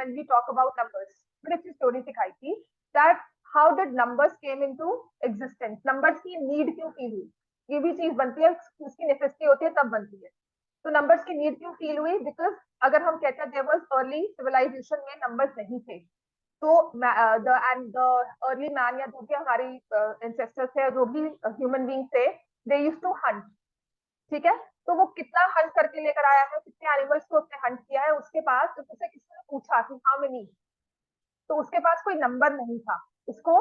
When we talk about numbers, बड़ी अच्छी story सिखाई थी that how did numbers came into existence, numbers की नीड क्यों फील हुई, ये भी चीज बनती है, उसकी नेसेसिटी होती है तब बनती है। तो नंबर्स की नीड क्यों फील हुई, बिकॉज अगर हम कहते हैं देयर वाज अर्ली सिविलाइजेशन में नंबर्स नहीं थे, तो the end the early man या जो भी हमारी एंसेस्टर्स थे, जो भी ह्यूमन बीइंग थे, दे यूज्ड टू हंट, ठीक है। तो वो कितना हंट करके लेकर आया है, कितने एनिमल्स को उसने हंट किया है, उसके पास तो उससे किसी ने पूछा कि हाउ मेनी, तो उसके पास कोई नंबर नहीं था उसको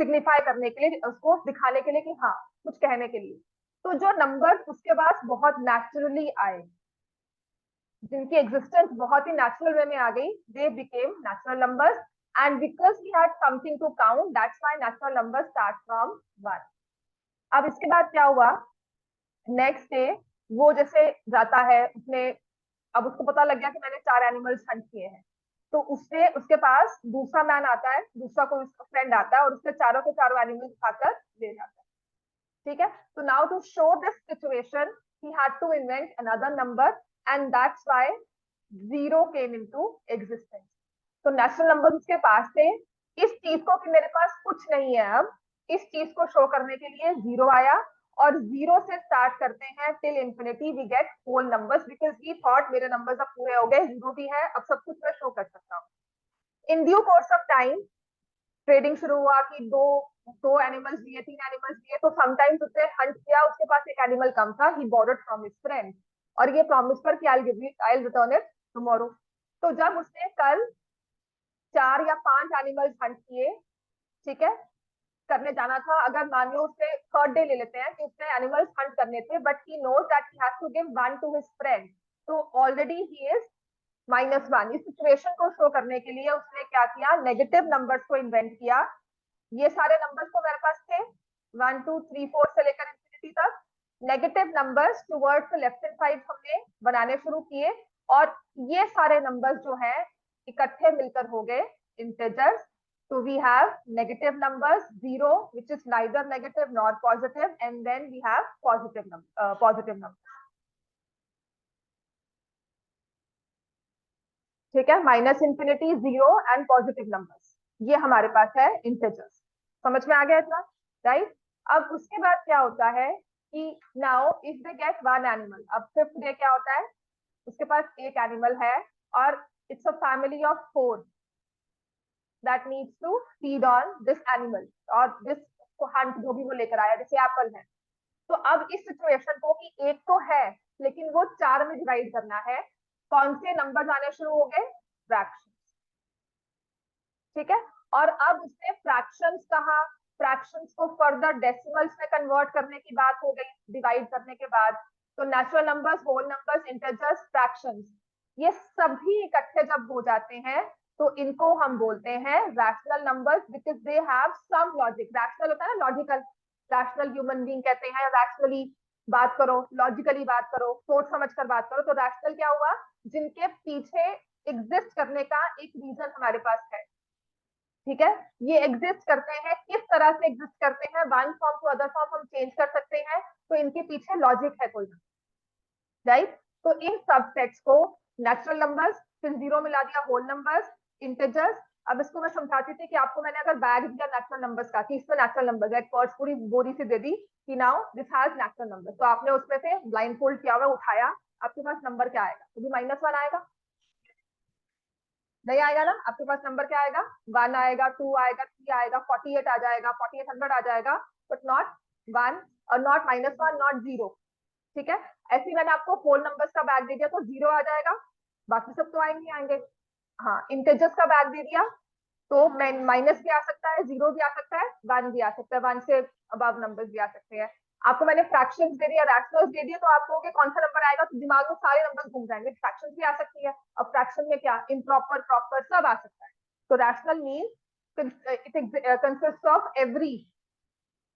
सिग्निफाई करने के लिए, उसको दिखाने के लिए कि हाँ कुछ कहने के लिए। तो जो नंबर उसके पास बहुत नेचुरली आए, जिनकी एग्जिस्टेंस बहुत ही नेचुरल वे में आ गई, they became natural numbers, and because he had something to count, that's why natural number start from 1। अब इसके बाद क्या हुआ, नेक्स्ट डे वो जैसे जाता है, उसने, अब उसको पता लग गया कि मैंने 4 एनिमल्स हंट किए हैं, तो उससे उसके पास दूसरा मैन आता है, दूसरा कोई उसका फ्रेंड आता है और उसके चारों के चारों एनिमल्स उठाकर ले जाता है, ठीक है। तो now to show this situation he had to invent another number, and that's why zero came into existence. तो नेचुरल नंबर उसके पास थे, इस चीज को कि मेरे पास कुछ नहीं है, अब इस चीज को शो करने के लिए जीरो आया, और जीरो से स्टार्ट करते हैं till infinity we get whole numbers, because he thought मेरे नंबर्स अब पूरे हो गए, जीरो भी है, अब सब कुछ मैं शो कर सकता हूँ। In due course of time trading शुरू हुआ कि दो दो एनिमल्स दिए, 3 एनिमल्स दिए, तो समटाइम्स उसने हंट किया, उसके पास एक एनिमल कम था, ही बॉर्डर्ड फ्रॉम हिज फ्रेंड, और ये प्रॉमिस पर कि I will return it tomorrow. तो जब उसने कल 4 या 5 एनिमल्स हंट किए, ठीक है, करने जाना था, अगर मान लो उसने थर्ड डे ले लेते हैं कि उसने एनिमल्स हंट करने थे, but he knows that he has to give one to his friend, तो ऑलरेडी ही इज -1। इस सिचुएशन को शो करने के लिए उसने क्या किया, नेगेटिव नंबर्स को इन्वेंट किया। ये सारे नंबर्स तो मेरे पास थे 1 2 3 4 से लेकर इंफिनिटी तक, negative numbers towards the left hand side हमने बनाने शुरू किए, और ये सारे नंबर्स जो हैं इकट्ठे मिलकर हो गए integers. So we have negative numbers, 0, which is neither negative nor positive, and then we have positive numbers. ठीक है, -infinity, 0 एंड पॉजिटिव नंबर्स, ये हमारे पास है इंटीजर्स। समझ में आ गया इतना, राइट। अब उसके बाद क्या होता है कि now if they get one animal, अब फिफ्थ डे क्या होता है, उसके पास एक एनिमल है, और it's a family of 4 that needs to feed on this animal, और this हंट जो भी वो लेकर आया, जैसे एप्पल है। तो अब इस सिचुएशन को कि एक तो है लेकिन वो 4 में डिवाइड करना है, कौन से नंबर आने शुरू हो गए, फ्रैक्शन, ठीक है। और अब उसने फ्रैक्शंस कहा, फ्रैक्शंस को फर्दर डेसिमल्स में कन्वर्ट करने की बात हो गई डिवाइड करने के बाद। तो natural numbers, whole numbers, integers, fractions, ये सभी इकट्ठे जब हो जाते हैं तो इनको हम बोलते हैं rational numbers, because they have some logic. Rational होता है ना लॉजिकल, रैशनल ह्यूमन बीइंग कहते हैं, रैशनली बात करो, लॉजिकली बात करो, सोच समझ कर बात करो। तो रैशनल क्या हुआ, जिनके पीछे एग्जिस्ट करने का एक रीजन हमारे पास है, ठीक है। ये एग्जिस्ट करते हैं, किस तरह से एग्जिस्ट करते हैं, one form to other form हम चेंज कर सकते हैं, तो इनके पीछे लॉजिक है कोई, राइट। तो इन सबसेट्स को नेचुरल नंबर्स, फिर जीरो मिला दिया, होल नंबर्स, इंटीजर्स। अब इसको मैं समझाती थी कि आपको मैंने अगर बैग दिया नेचुरल नंबर्स का, कि इसमें नेचुरल नंबर्स, एक पर्स पूरी बोरी से दे दी कि now this has natural numbers, तो आपने उसमें से ब्लाइंड फोल्ड किया हुआ उठाया, आपके पास नंबर क्या आएगा, तो भी -1 आएगा, नहीं आएगा ना। आपके पास नंबर क्या आएगा, 1 आएगा, 2 आएगा, 3 आएगा, 48 आ जाएगा, 4800 आ जाएगा, बट नॉट 1 और नॉट -1, नॉट 0, ठीक है। ऐसे ही मैंने आपको होल नंबर्स का बैग दे दिया तो 0 आ जाएगा, बाकी सब तो आएंगे आएंगे। हाँ, इंटीजर्स का बैग दे दिया तो माइनस भी आ सकता है, 0 भी आ सकता है, 1 भी आ सकता है, 1 से अबव नंबर्स भी आ सकते हैं। आपको मैंने फ्रैक्शंस दे दिया, रैशनल्स दे दिया, तो आप कहोगे कौन सा नंबर आएगा, तो दिमाग में सारे नंबर घूम जाएंगे, फ्रैक्शंस भी आ सकती है। अब फ्रैक्शन में क्या, इम्प्रॉपर, प्रॉपर, सब आ सकता है। तो rational means it consist of every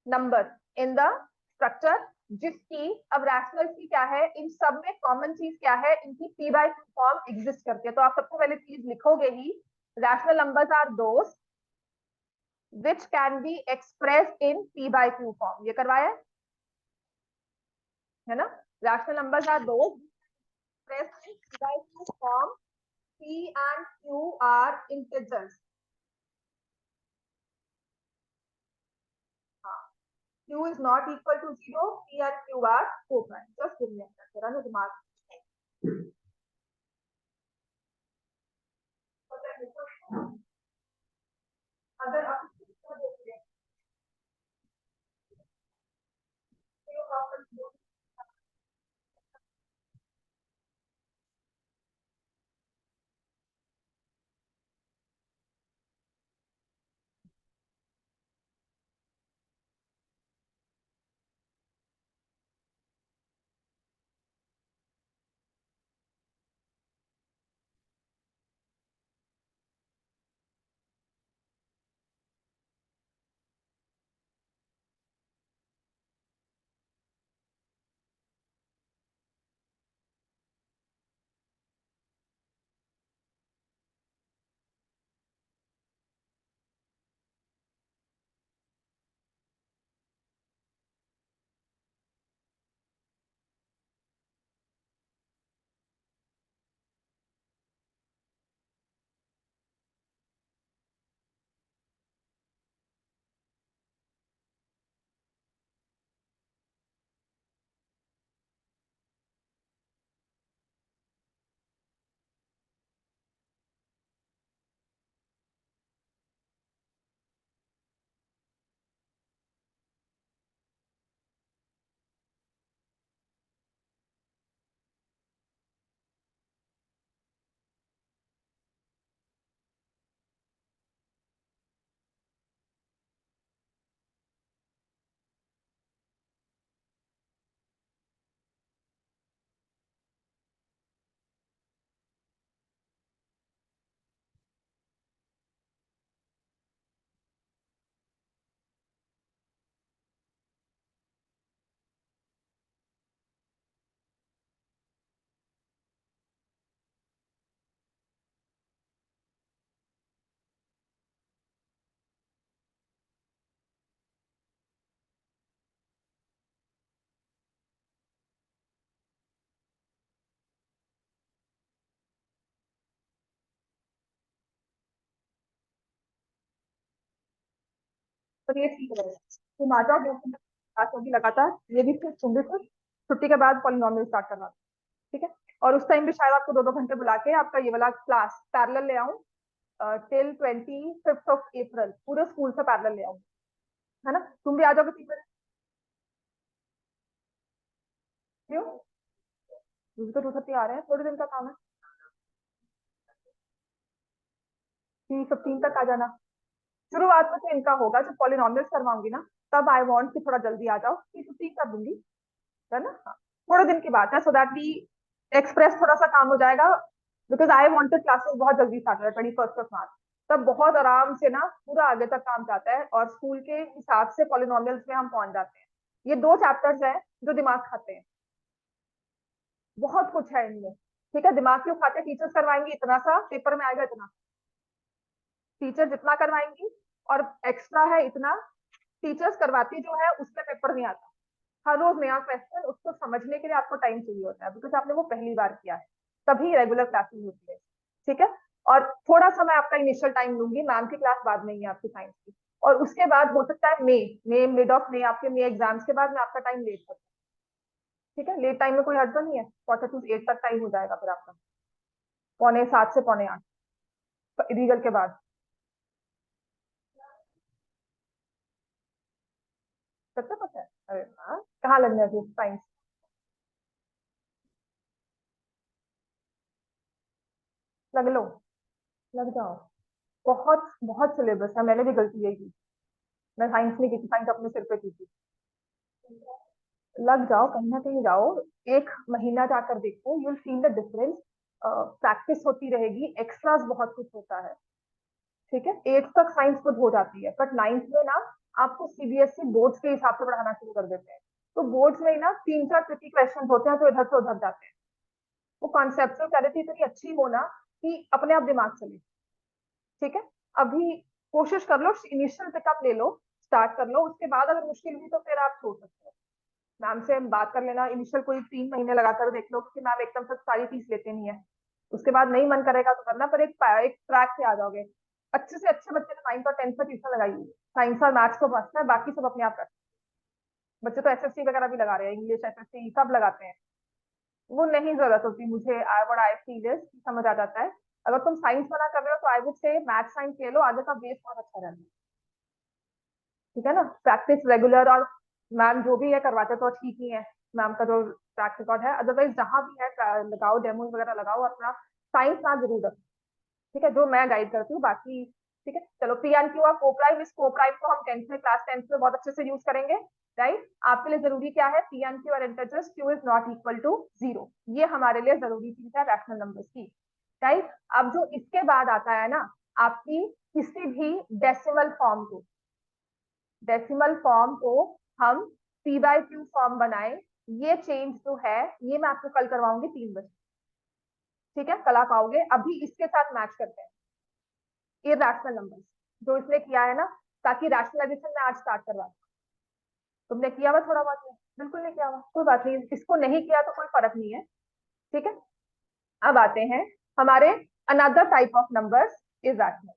number in the structure, जिसकी, अब रैशनल की क्या है, इन सब में कॉमन चीज क्या है, इनकी p/2 फॉर्म एग्जिस्ट करती है। तो आप सबसे पहले चीज लिखोगे ही, rational numbers are those which can be expressed in p/q form, ये करवाया है ना। Rational numbers are those expressed in p/q form P and Q are integers. Q is not equal to 0. P and Q are co-prime. Just give me a second. Run the mark. अगर आप तो ये ठीक रहेगा। तुम आ जाओ 2 घंटे class होगी लगातार। ये भी फिर तुम भी फिर छुट्टी के बाद पॉलिनोमियल स्टार्ट करवा। ठीक है। और उस टाइम भी शायद आपको 2-2 घंटे बुला के आपका ये वाला क्लास पैरेलल ले आऊं टिल 25 पूरे स्कूल से पैरेलल ले आऊं। है ना? तुम भी आ जाओगे 3 बजे। क्यों? मुझे तो 2:30 आ रहे हैं, थोड़े दिन का काम है। 3:15 तक आ जाना। शुरुआत में तो इनका होगा, जब पॉलिनोमियल्स करवाऊंगी ना तब आई वांट कि थोड़ा जल्दी आ जाओ। 3:15 कर दूंगी। है ना? हाँ। थोड़े दिन की बात है, सो दैट वी एक्सप्रेस थोड़ा सा काम हो जाएगा। बिकॉज आई वांटेड क्लासेस बहुत जल्दी स्टार्ट हो 21 मार्च। तब बहुत आराम से ना पूरा आगे तक काम जाता है और स्कूल के हिसाब से पॉलिनोमियल्स में हम पहुंच जाते हैं। ये 2 चैप्टर्स हैं जो दिमाग खाते हैं। बहुत कुछ है इनमें। ठीक है। दिमाग क्यों खाते हैं? टीचर्स करवाएंगे इतना सा, पेपर में आएगा इतना। टीचर जितना करवाएंगी और एक्स्ट्रा है इतना। टीचर्स करवाती जो है उसमें पेपर नहीं आता। हर रोज नया क्वेश्चन, उसको समझने के लिए आपको टाइम चाहिए होता है, बिकॉज आपने वो पहली बार किया है। तभी रेगुलर क्लासेस होती है। ठीक है। और थोड़ा सा मैं आपका इनिशियल टाइम लूंगी। मैम की क्लास बाद में ही है आपकी साइंस की। और उसके बाद हो सकता है मई मिड ऑफ मई आपके मई एग्जाम्स के बाद मैं आपका टाइम लेट सकता हूँ। ठीक है। लेट टाइम में कोई हर्ज नहीं है। 8 तक टाइम हो जाएगा फिर आपका। 7:45 से 7:45 रीगल के बाद। सत्तर पता है? अरे हाँ, कहाँ लगना है साइंस? लग लो। लग जाओ। बहुत बहुत सिलेबस है। मैंने भी गलती यही की। मैं साइंस नहीं की थी, साइंस अपने सिर पे की थी। लग जाओ, कहीं ना कहीं जाओ। 1 महीना जाकर देखो, you will feel the difference. Practice होती रहेगी, एक्स्ट्रास बहुत कुछ होता है। ठीक है। 8th तक साइंस खुद हो जाती है, बट 9th में ना आपको सीबीएसई बोर्ड्स के हिसाब से पढ़ाना शुरू कर देते हैं। तो बोर्ड्स में ना 3-4 ट्रिकी क्वेश्चन होते हैं जो इधर से उधर जाते हैं। वो कॉन्सेप्चुअल क्लैरिटी इतनी अच्छी हो ना कि अपने आप दिमाग चले। ठीक है। अभी कोशिश कर लो, इनिशियल पिकअप ले लो, स्टार्ट कर लो। उसके बाद अगर मुश्किल हुई तो फिर आप छोड़ सकते हो। मैम से बात कर लेना, इनिशियल कोई 3 महीने लगाकर देख लो, क्योंकि मैम एकदम से सारी फीस लेते नहीं है। उसके बाद नहीं मन करेगा तो करना, पर एक ट्रैक से आ जाओगे। अच्छे से अच्छे बच्चे ने 9th और 10th में ट्यूशन लगाई हुई है, साइंस और मैथ्स को मस्त है, बाकी सब अपने आप करते हैं। बच्चे तो एसएससी वगैरह भी लगा रहे हैं, इंग्लिश एसएससी सब लगाते हैं। वो नहीं जरूरत होती मुझे, आई फील इज समझ आ जाता है। अगर तुम साइंस मना कर रहे हो तो I would say math science ले लो, आगे का बेस बहुत अच्छा रहता है। ठीक है ना, प्रैक्टिस रेगुलर, और मैम जो भी है करवाते तो ठीक ही है, मैम का जो ट्रैक रिकॉर्ड है। अदरवाइज जहां भी है लगाओ, डेमो वगैरह लगाओ अपना, साइंस ना जरूर रखो। ठीक है, जो मैं गाइड करती हूँ बाकी। ठीक है, चलो पी एंड क्यू और कोप्राइम, इस कोप्राइम को हम टेंथ में, क्लास 10th में बहुत अच्छे से यूज करेंगे। राइट, आपके लिए जरूरी क्या है, पी एंड क्यू और integers, Q is not equal to 0, ये हमारे लिए जरूरी चीज है रैशनल नंबर्स की। राइट, अब जो इसके बाद आता है ना, आपकी किसी भी डेसिमल फॉर्म को हम पी बाई क्यू फॉर्म बनाए, ये चेंज जो है ये मैं आपको कल करवाऊंगी 3 बजे। ठीक है, कल आप आओगे, अभी इसके साथ मैच करते हैं इरैशनल नंबर्स जो इसने किया है ना, ताकि रैशनलाइजेशन में आज स्टार्ट करवा। तुमने किया हुआ थोड़ा बहुत? नहीं, बिल्कुल नहीं किया हुआ, कोई बात नहीं, इसको नहीं किया तो कोई फर्क नहीं है। ठीक है, अब आते हैं हमारे another type of numbers irrational.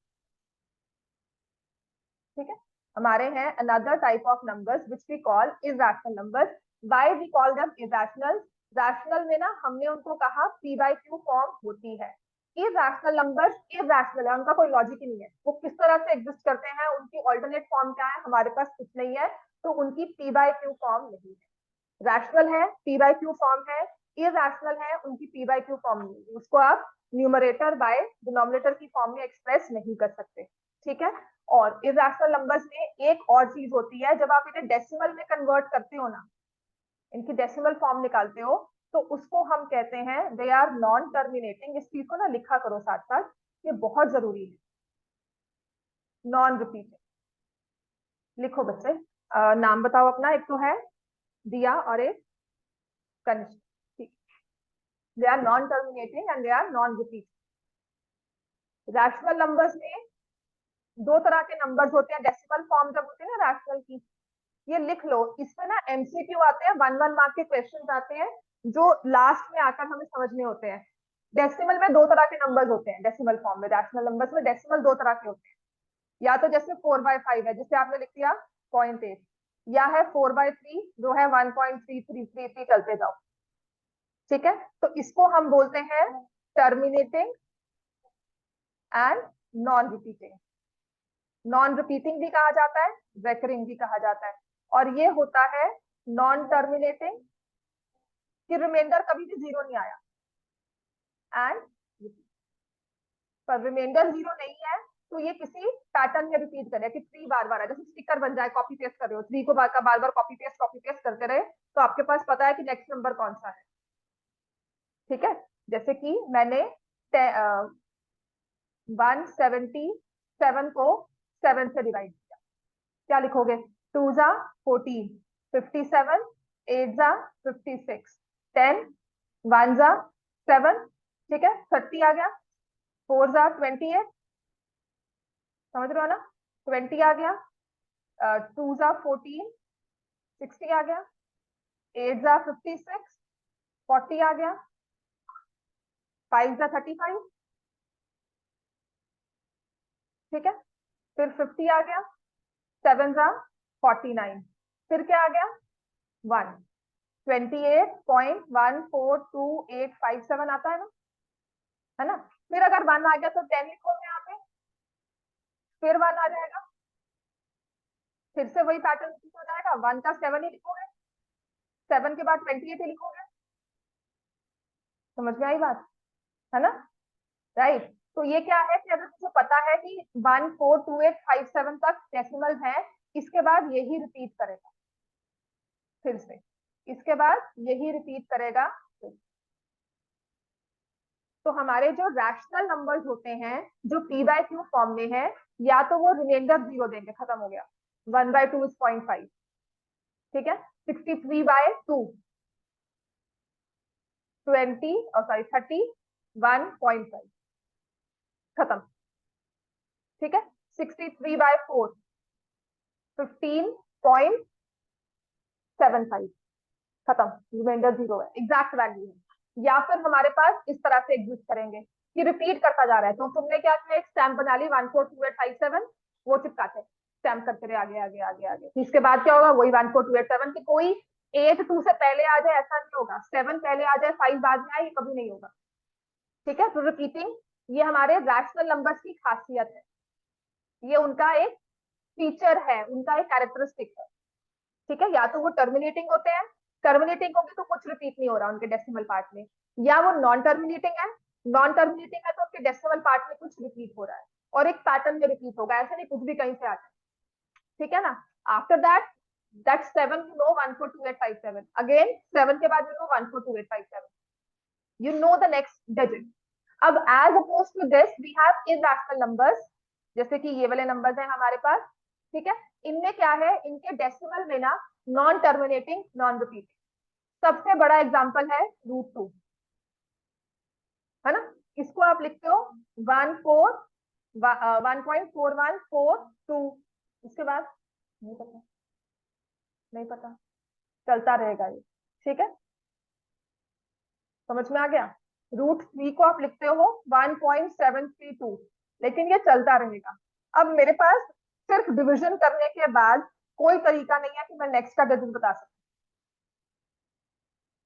ठीक है, हमारे हैं another type of numbers which we call irrational numbers. Why we call them irrational? Rational में ना हमने उनको कहा पी बाई क्यू फॉर्म होती है। इरैशनल नंबर्स इरैशनल है, उनका कोई लॉजिक ही नहीं है, वो किस तरह से एग्जिस्ट करते हैं, उनकी ऑल्टरनेट फॉर्म क्या है, हमारे पास कुछ नहीं है, तो उनकी पी बाई क्यू फॉर्म नहीं है। रैशनल है, पी बाई क्यू फॉर्म है, इरैशनल है, उनकी पी बाई क्यू फॉर्म नहीं है, उसको आप न्यूमरेटर बाय डिनोमिनेटर की फॉर्म में एक्सप्रेस नहीं कर सकते। ठीक है, और इरैशनल नंबर्स में एक और चीज होती है, जब आप इन्हें डेसिमल में कन्वर्ट करते हो ना, इनकी डेसिमल फॉर्म निकालते हो, तो उसको हम कहते हैं दे आर नॉन टर्मिनेटिंग। इस चीज को ना लिखा करो साथ साथ, ये बहुत जरूरी है। नॉन रिपीटिंग, लिखो बच्चे। नाम बताओ अपना, एक तो है दिया और एक Kanishk. They are non terminating and they are non repeating. Rational numbers में दो तरह के नंबर्स होते हैं, डेसिमल फॉर्म जब होती है ना रैशनल की, ये लिख लो, इसमें ना एमसीक्यू आते हैं, 1 1 मार्क के क्वेश्चन आते हैं, जो लास्ट में आकर हमें समझने होते हैं। डेसिमल में दो तरह के नंबर्स होते हैं, डेसिमल फॉर्म में, रैशनल नंबर्स में डेसिमल दो तरह के होते हैं। या तो जैसे 4/5 है, जिसे आपने लिख दिया 0.8, या है 4/3 जो है 1.3333 चलते जाओ। ठीक है, तो इसको हम बोलते हैं terminating and non repeating. Non repeating भी कहा जाता है, रेकरिंग भी कहा जाता है। और ये होता है नॉन टर्मिनेटिंग, कि रिमाइंडर कभी भी 0 नहीं आया, एंड पर रिमाइंडर 0 नहीं है तो ये किसी पैटर्न में रिपीट करे, कि 3 बार बार है, जैसे स्टिकर बन जाए, कॉपी पेस्ट कर रहे हो 3 को बार बार कॉपी पेस्ट करते रहे, तो आपके पास पता है कि नेक्स्ट नंबर कौन सा है। ठीक है, जैसे कि मैंने 177 को 7 से डिवाइड किया, क्या लिखोगे? 2 जा 14, 57, 8 जा 56, 10, 1 जा 7, ठीक है, 30 आ गया, 4 जा 28, समझ रहे हो ना, 20 आ गया, 2 जा 14, 60 आ गया, 8 जा 56, 40 आ गया, 5 जा 35, ठीक है, फिर 50 आ गया, 7 जा 49, फिर क्या आ गया? 1, 28.142857 आता है ना? फिर अगर 1 आ गया तो 10 लिखोगे यहाँ पे, फिर 1 आ जाएगा, फिर से वही पैटर्न रिपीट हो जाएगा, 1 का 7 ही लिखोगे, 7 के बाद 28 ही लिखोगे। समझ में आई बात, है ना? राइट, तो ये क्या है कि अगर तुझे पता है कि 142857 तक डेसिमल है, इसके बाद यही रिपीट करेगा, फिर से इसके बाद यही रिपीट करेगा। तो हमारे जो रैशनल नंबर्स होते हैं जो पी बाय क्यू फॉर्म में है, या तो वो रिमाइंडर 0 देंगे, खत्म हो गया, 1/2 इज 0.5, ठीक है, 63/2 20 और सॉरी 31.5, खत्म। ठीक है, 63/4 15.75, खत्म, रिमाइंडर 0 है, एग्जैक्ट वैल्यू है। या फिर हमारे पास इस तरह से एग्जिस्ट करेंगे कि रिपीट करता जा रहा है। तो तुमने क्या किया, एक स्टैम्प बना ली 142857, वो चिपकाते स्टैम्प करते रहे आगे आगे आगे आगे। इसके बाद क्या होगा, वही 14287 की कोई 8 2 से पहले आ जाए ऐसा नहीं होगा, 7 पहले आ जाए 5 बाद में आए, ये कभी नहीं होगा। ठीक है, तो रिपीटिंग ये हमारे रैशनल नंबर्स की खासियत है, ये उनका एक फीचर है, उनका एक कैरेक्टरिस्टिक है। ठीक है, या तो वो टर्मिनेटिंग होते हैं, टर्मिनेटिंग होंगे तो कुछ रिपीट नहीं हो रहा उनके डेसिमल पार्ट में, या वो नॉन टर्मिनेटिंग है, नॉन टर्मिनेटिंग है तो उनके डेसिमल पार्ट में कुछ रिपीट हो रहा है और एक पैटर्न में रिपीट होगा, ऐसे नहीं कुछ भी कहीं से आ जाए। ठीक है ना। After that that 7 you know 142857, again 7 के बाद you know 142857, you know the next digit. अब as opposed to this we have irrational numbers, जैसे कि ये वाले नंबर्स हैं हमारे पास। ठीक है, इनमें क्या है, इनके डेसिमल में ना नॉन टर्मिनेटिंग नॉन रिपीटिंग। सबसे बड़ा एग्जांपल है √2, है ना। इसको आप लिखते हो 1.4142। इसके बाद नहीं पता, नहीं पता, चलता रहेगा ये। ठीक है, समझ में आ गया। √3 को आप लिखते हो 1.732, लेकिन ये चलता रहेगा। अब मेरे पास सिर्फ डिवीजन करने के बाद कोई तरीका नहीं है कि मैं नेक्स्ट का डिजिट बता सकूं।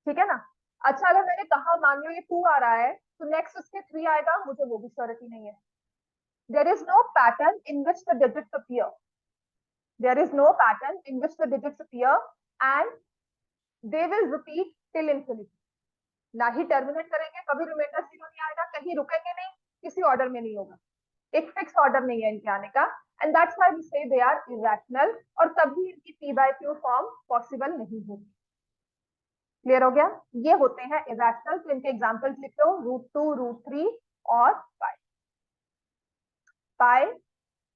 ठीक है ना। अच्छा, अगर मैंने कहा मान लो ये 2 आ रहा है तो नेक्स्ट उसके 3 आएगा, मुझे वो भी श्योरिटी नहीं है। There is no pattern in which the digits appear, there is no pattern in which the digits appear and they will repeat till infinity. ना ही टर्मिनेट करेंगे, कभी रिमाइंडर 0 नहीं आएगा, कहीं रुकेंगे नहीं, किसी ऑर्डर में नहीं होगा, एक फिक्स ऑर्डर नहीं है इनके आने का। एंड दैट्स व्हाई वी से दे आर इरेशनल, और तभी इनकी P by Q form possible नहीं होती। क्लियर हो गया, ये होते हैं इरेशनल। तो इनके एग्जांपल्स लिख लो, √2, √3 और पाई। पाई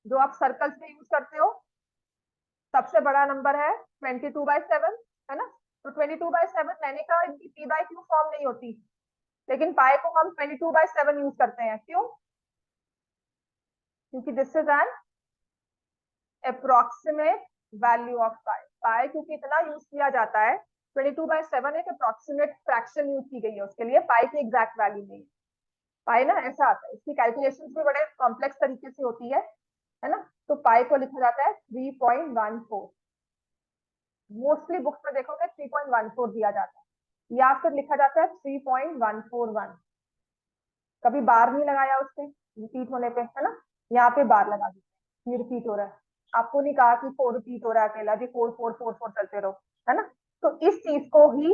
जो आप सर्कल्स में यूज करते हो, सबसे बड़ा नंबर है 22/7, है ना। तो 22/7 मैंने कहा इनकी पी बाय क्यू फॉर्म नहीं होती, लेकिन पाई को हम 22/7 यूज करते हैं। क्यों? क्योंकि this is an approximate value of pi. Pi क्योंकि इतना यूज किया जाता है, 22/7 एक अप्रोक्सीमेट फ्रैक्शन यूज की गई है उसके लिए, पाई की एग्जैक्ट वैल्यू नहीं है। पाई ना ऐसा आता है, इसकी कैलकुलेशन भी बड़े कॉम्प्लेक्स तरीके से होती है ना। तो पाई को लिखा जाता है 3.14, मोस्टली बुक्स में देखोगे 3.14 दिया जाता है, या फिर लिखा जाता है 3.141। कभी बार नहीं लगाया उससे रिपीट होने पे, है ना, यहाँ पे बार लगा दी, ये रिपीट हो रहा है। आपको नहीं कहा कि 4 रिपीट हो रहा है अकेला, जी 4 4 4 4 चलते रहो, है ना। तो इस चीज को ही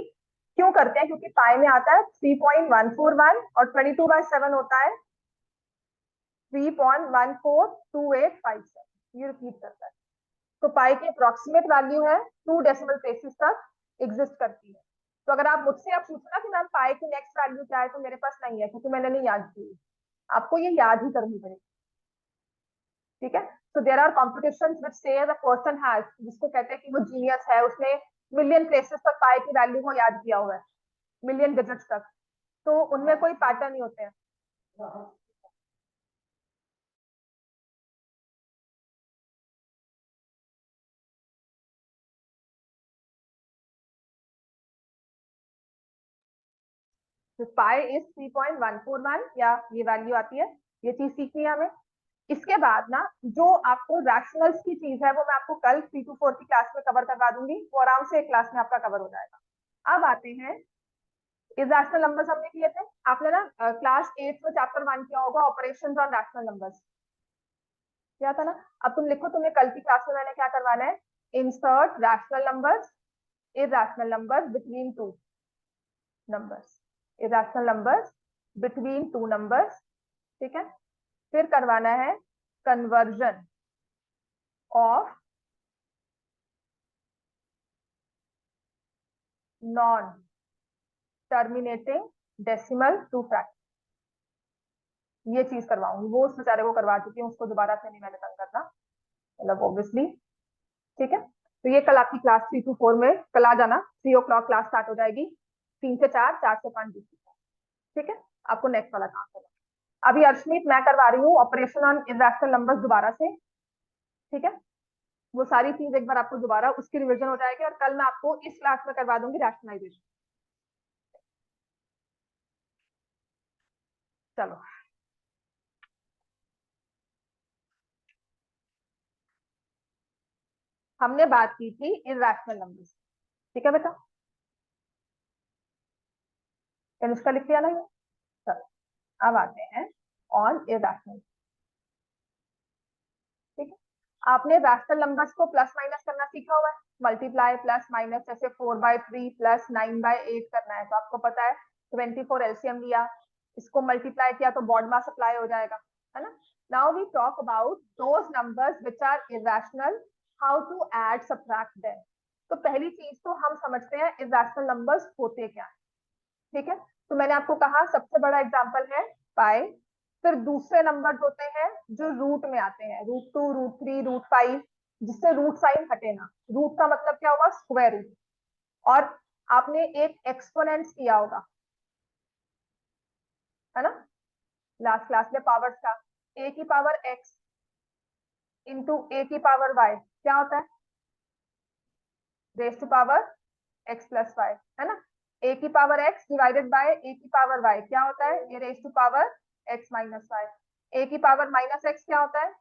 क्यों करते हैं, क्योंकि पाई में आता है 3.141 और 22/7 होता है 3.142857, ये रिपीट करता है। तो पाई की अप्रोक्सीमेट वैल्यू है 2 डेसिमल प्लेसेस तक एग्जिस्ट करती है। तो अगर आप मुझसे आप पूछना कि मैम पाई की नेक्स्ट वैल्यू क्या है, तो मेरे पास नहीं है, क्योंकि मैंने नहीं याद की, आपको ये याद ही करनी पड़ेगी। ठीक है, तो देयर आर कॉम्पिटिशंस व्हिच से द पर्सन हैज, जिसको कहते हैं कि वो जीनियस है, उसने मिलियन प्लेसेस तक पाई की वैल्यू को याद किया हुआ है, मिलियन डिजिट्स तक। तो उनमें कोई पैटर्न नहीं होते हैं। पाई इज 3.141, या ये वैल्यू आती है, ये चीज सीखनी है हमें। इसके बाद ना जो आपको रैशनल्स की चीज है वो मैं आपको कल 3 to 4 की क्लास में कवर करवा दूंगी, वो आराम से एक क्लास में आपका कवर हो जाएगा। अब आते हैं इरेशनल नंबर्स, हमने किए थे, आपने ना क्लास 8 में चैप्टर 1 किया होगा, ऑपरेशंस ऑन रैशनल नंबर्स, क्या था ना। अब तुम लिखो, तुम्हें कल की क्लास में मैंने क्या करवाना है, insert rational numbers, irrational numbers between two numbers, irrational numbers between two numbers. ठीक है, फिर करवाना है conversion of non terminating decimal to fraction, ये चीज करवाऊंगी, वो उस बेचारे को करवा चुकी हूँ, उसको दोबारा से नहीं मैंने तंग करना, मतलब ऑब्वियसली। ठीक है, तो ये कल आपकी क्लास 3 to 4 में, कल आ जाना, 3 o'clock क्लास स्टार्ट हो जाएगी, 3 से 4, 4 से 5 ठीक है, आपको नेक्स्ट वाला काम करना। अभी अर्शमीत मैं करवा रही हूँ ऑपरेशन ऑन इरेशनल नंबर्स दोबारा से। ठीक है, वो सारी चीज एक बार आपको दोबारा उसकी रिवीजन हो जाएगी, और कल मैं आपको इस क्लास में करवा दूंगी रैशनलाइजेशन। चलो हमने बात की थी इरैशनल नंबर्स, ठीक है बेटा, इसका लिख लिया ना ये। चलो अब आते हैं ऑन इरैशनल। ठीक है, आपने रैशनल नंबर्स को प्लस माइनस करना सीखा हुआ है, मल्टीप्लाई प्लस माइनस, जैसे 4/3 प्लस 9/8 करना है तो आपको पता है 24 एलसीएम लिया, इसको मल्टीप्लाई किया तो बॉड मास अप्लाई हो जाएगा, है ना। Now we talk about those numbers which are irrational, how to add subtract them. तो पहली चीज तो हम समझते हैं इरैशनल नंबर्स होते क्या है। ठीक है, तो मैंने आपको कहा सबसे बड़ा एग्जांपल है पाई, फिर दूसरे नंबर होते हैं जो रूट में आते हैं, √2, √3, √5, जिससे रूट साइन हटे ना। रूट का मतलब क्या हुआ, स्क्वायर रूट। और आपने एक एक्सपोनेंट्स किया होगा, है ना, लास्ट क्लास में पावर्स का, ए की पावर एक्स इंटू ए की पावर वाई क्या होता है, raise to power x plus y, है ना। ए की power x divided by a की पावर वाई क्या होता है, ये raise to power x minus y. A की पावर माइनस एक्स क्या होता है,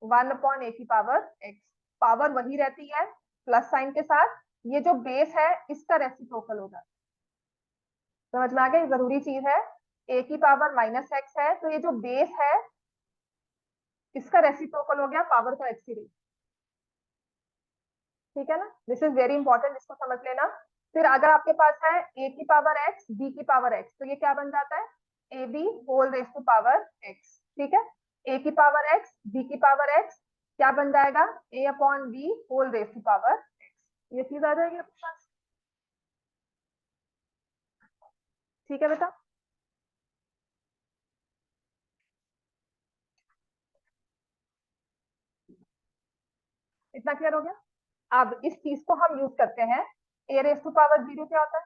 1 अपॉन ए की पावर एक्स। पावर वही रहती है प्लस साइन के साथ, ये जो बेस है इसका रेसिप्रोकल होगा। समझ में आ गया, जरूरी चीज है। ए की पावर माइनस एक्स है तो ये जो बेस है इसका रेसिप्रोकल हो गया पावर का एक्स ही रही। ठीक है ना, दिस इज वेरी इंपॉर्टेंट, इसको समझ लेना। फिर अगर आपके पास है ए की पावर एक्स बी की पावर एक्स तो ये क्या बन जाता है, a b whole raise to power x. ठीक है, ए की पावर एक्स बी की पावर एक्स क्या बन जाएगा, a upon b whole raise to power x. ये चीज आ जाएगी आपके पास। ठीक है बेटा, इतना क्लियर हो गया। अब इस चीज को हम यूज करते हैं, ए रेस टू पावर 0 क्या होता है,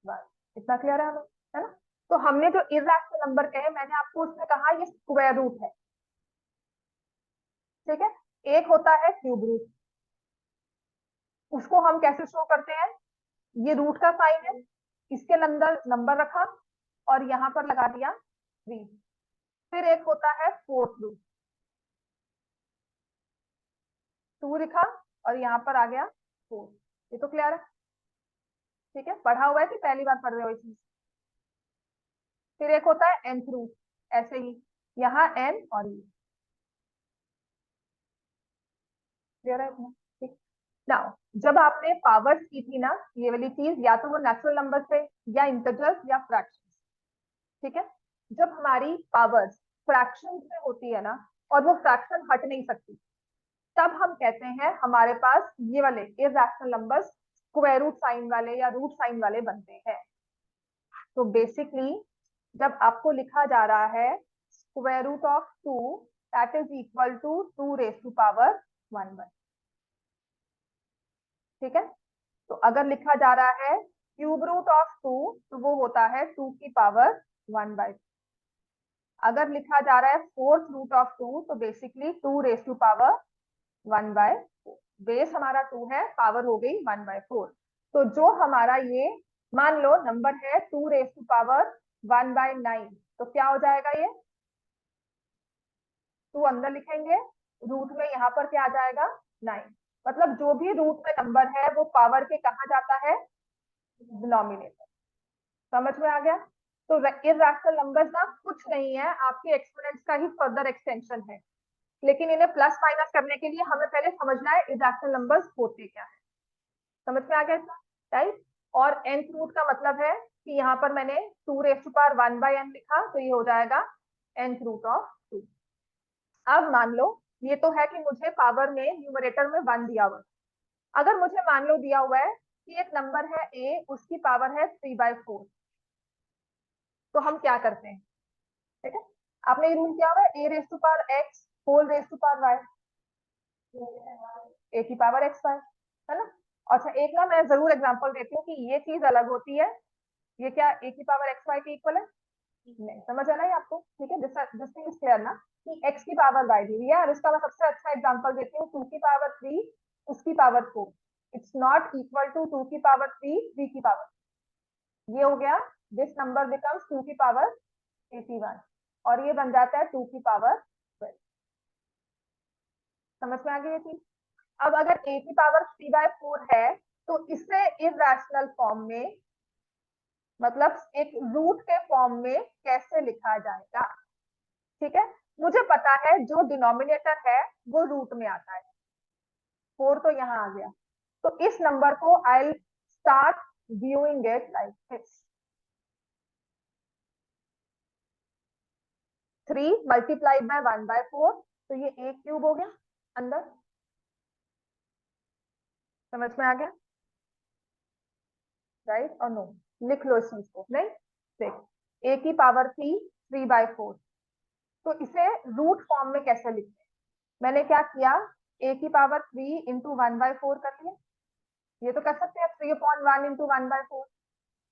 बस इतना क्लियर है हमें, है ना। तो हमने जो इर्रेशनल नंबर कहे, मैंने आपको उसमें कहा ये स्क्वायर रूट है। ठीक है, एक होता है क्यूब रूट, उसको हम कैसे शो करते हैं, ये रूट का साइन है, इसके अंदर नंबर रखा और यहाँ पर लगा दिया 3। फिर एक होता है फोर्थ रूट, 2 लिखा और यहाँ पर आ गया 4। ये तो क्लियर है, ठीक है, पढ़ा हुआ है कि पहली बार पढ़ रहे हो ये चीज। फिर एक होता है nth रूट, ऐसे ही यहाँ n और ये, क्लियर है इतना, ठीक। नाउ जब आपने पावर्स की थी ना, ये वाली चीज या तो वो नेचुरल नंबर थे या इंटीजर्स या फ्रैक्शन। ठीक है, जब हमारी पावर्स फ्रैक्शन में होती है ना और वो फ्रैक्शन हट नहीं सकती, तब हम कहते हैं हमारे पास ये वाले irrational numbers square root sign वाले या रूट साइन वाले बनते हैं। तो बेसिकली जब आपको लिखा जा रहा है square root of 2 that is equal to 2 raise to power 1/, ठीक है। तो अगर लिखा जा रहा है क्यूब रूट ऑफ 2 तो वो होता है 2 की पावर 1/। अगर लिखा जा रहा है फोर्थ रूट ऑफ 2 तो basically 2 raise to power 1/4। Base हमारा 2 है, पावर हो गई 1/4। तो जो हमारा ये मान लो नंबर है 2 रेस टू पावर 1/9, तो क्या हो जाएगा ये, 2 अंदर लिखेंगे, रूट में यहाँ पर क्या आ जाएगा 9। मतलब जो भी रूट में नंबर है वो पावर के कहाँ जाता है, डिनोमिनेटर। समझ में आ गया। तो इरैशनल नंबर्स ना कुछ नहीं है, आपके एक्सपोनेंट्स का ही फर्दर एक्सटेंशन है, लेकिन इन्हें प्लस माइनस करने के लिए हमें पहले समझना है इरैशनल नंबर्स होते क्या है। समझ में आ गया इतना, राइट। और nth रूट का मतलब है कि यहाँ पर मैंने 2 रेस टू पावर 1/n लिखा तो ये हो जाएगा nth रूट ऑफ 2। अब मान लो ये तो है कि मुझे पावर में न्यूमरेटर में 1 दिया हुआ है। अगर मुझे मान लो दिया हुआ है कि एक नंबर है a, उसकी पावर है 3/4, तो हम क्या करते हैं, ठीक है। आपने ये रूल किया हुआ है a raise to power x whole raise to power y, a की पावर x y, है ना। अच्छा एक ना मैं जरूर एग्जांपल देती हूँ कि ये चीज अलग होती है, ये क्या a की पावर एक्स वाई के इक्वल है, नहीं समझ आ रहा है आपको, ठीक है। दिस थिंग इज क्लियर ना, कि x की पावर y दी हुई है और इसका मैं सबसे अच्छा एग्जांपल देती हूँ 2 की पावर 3 उसकी power 4, it's not equal to 2 की पावर 3 3 की पावर, ये हो गया, दिस नंबर बिकम्स 2 की पावर 81 और ये बन जाता है 2 की पावर 12। समझ में आ गई ये चीज। अब अगर a की पावर 3/4 है तो इसे इरेशनल फॉर्म में, मतलब एक रूट के फॉर्म में कैसे लिखा जाएगा। ठीक है, मुझे पता है जो डिनोमिनेटर है वो रूट में आता है, 4 तो यहाँ आ गया। तो इस नंबर को I start viewing it like this, 3 multiplied by 1/4, तो ये a क्यूब हो गया अंदर। समझ में आ गया, राइट और नो। लिख लो इस चीज को, नहीं देख, a की पावर थी 3/4, तो इसे रूट फॉर्म में कैसे लिखते हैं। मैंने क्या किया, a की पावर 3 इंटू 1/4 कर लिया, ये तो कर सकते हैं 3/1 इंटू 1/4,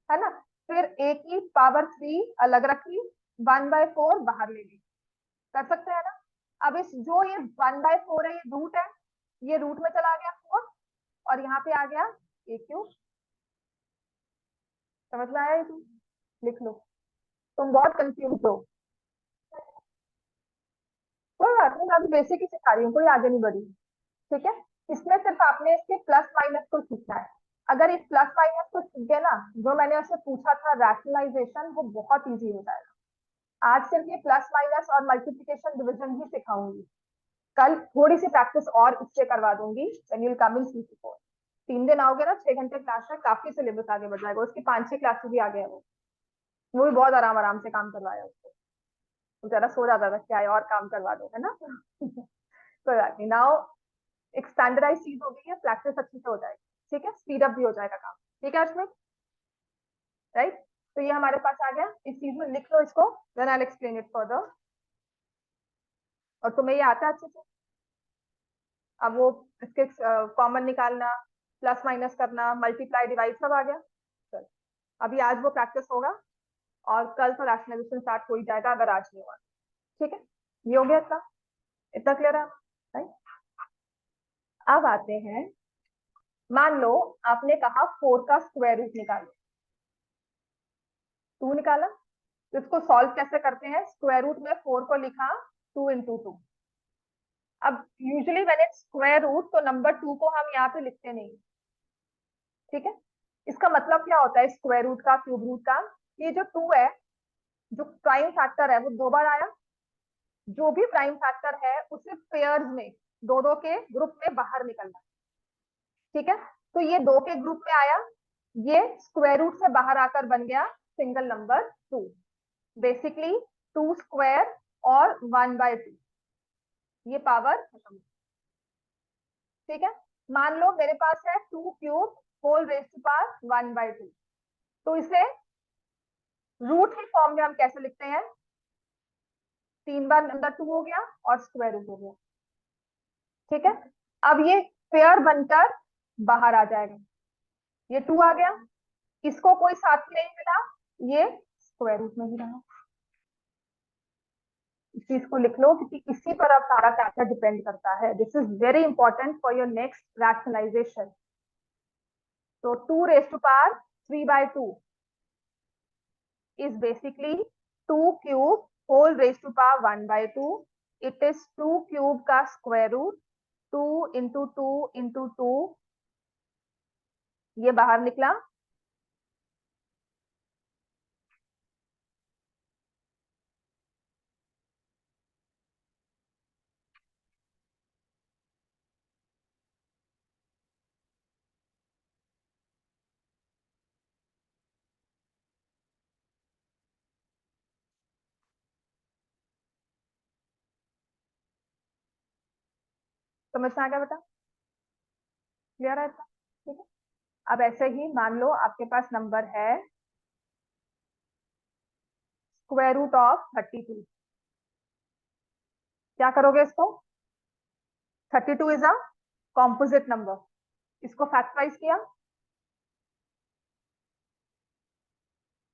है ना। फिर a की पावर 3 अलग रखी, 1/4 बाहर ले ली, कर सकते हैं ना। अब इस जो ये 1/4 है ये रूट है, ये रूट में चला गया 4 और यहाँ पे आ गया a क्यूब। समझ में आया ये चीज, लिख लो। तुम बहुत कंफ्यूज हो, कोई बात नहीं, मैं अभी बेसिक ही सिखा रही हूँ, कोई आगे नहीं बढ़ी। ठीक है, इसमें सिर्फ आपने इसके प्लस माइनस को सीखना है। अगर इस प्लस माइनस को सीख गए ना, जो मैंने उससे पूछा था रैशनलाइजेशन, वो बहुत इजी हो जाएगा। आज सिर्फ ये प्लस माइनस और मल्टीप्लिकेशन डिवीजन ही सिखाऊंगी, कल थोड़ी सी प्रैक्टिस और इससे करवा दूंगी। When you will come in CC4, 3 दिन आओगे ना, 6 घंटे क्लास है, काफी सिलेबस आगे बढ़ जाएगा। उसकी 5-6 क्लासेस भी आगे है, वो भी बहुत आराम आराम से काम करवाया उसको, तो जरा सो जाता था क्या है और काम करवा दो, है ना। कोई बात नहीं, नाउ एक स्टैंडर्डाइज चीज हो गई है, प्रैक्टिस अच्छी से हो जाएगी। ठीक है, स्पीड अप भी हो जाएगा काम। ठीक है अश्विन, राइट। तो ये हमारे पास आ गया, इस चीज में लिख लो इसको, then I will explain it further. और तुम्हें ये आता है अच्छे से। अब वो इसके कॉमन निकालना, प्लस माइनस करना, मल्टीप्लाई डिवाइड सब आ गया। चल, अभी आज वो प्रैक्टिस होगा और कल तो रैशनलाइजेशन स्टार्ट हो ही जाएगा अगर आज नहीं हुआ। ठीक है, ये हो गया, इतना इतना क्लियर है, राइट। अब आते हैं, मान लो आपने कहा 4 का स्क्वायर रूट निकालो, 2 निकाला, तो इसको सॉल्व कैसे करते हैं। स्क्वायर रूट में 4 को लिखा 2 इंटू 2। अब usually when it's square root तो नंबर 2 को हम यहाँ पे लिखते नहीं। ठीक है, इसका मतलब क्या होता है स्क्वायर रूट का, क्यूब रूट का। ये जो 2 है, जो प्राइम फैक्टर है वो 2 बार आया, जो भी प्राइम फैक्टर है उसे पेयर्स में, दो दो के ग्रुप में बाहर निकलना। ठीक है, तो ये 2 के ग्रुप में आया, ये स्क्वायर रूट से बाहर आकर बन गया सिंगल नंबर 2। बेसिकली 2 स्क्वायर और 1/2, ये पावर खत्म। ठीक है, मान लो मेरे पास है 2 cube whole raise to power 1/2, तो इसे रूट के फॉर्म में हम कैसे लिखते हैं, 3 बार अंदर 2 हो गया और स्क्वायर रूट हो गया। ठीक है, अब ये पेयर बनकर बाहर आ जाएगा, ये 2 आ गया, इसको कोई साथी नहीं मिला, ये स्क्वायर रूट में ही रहा। इस चीज को लिख लो क्योंकि इसी पर अब सारा फैक्टर डिपेंड करता है। This is very important for your next rationalisation. तो 2 raise to power 3/2 is basically 2 cube whole raised to power 1/2. It is 2 cube का square root, 2 into 2 into 2, ये बाहर निकला। समझ में आ गया बेटा, क्लियर है इतना। ठीक है, अब ऐसे ही मान लो आपके पास नंबर है स्क्वायर रूट ऑफ 32, क्या करोगे इसको, 32 इज अ कॉम्पोजिट नंबर, इसको फैक्टराइज किया,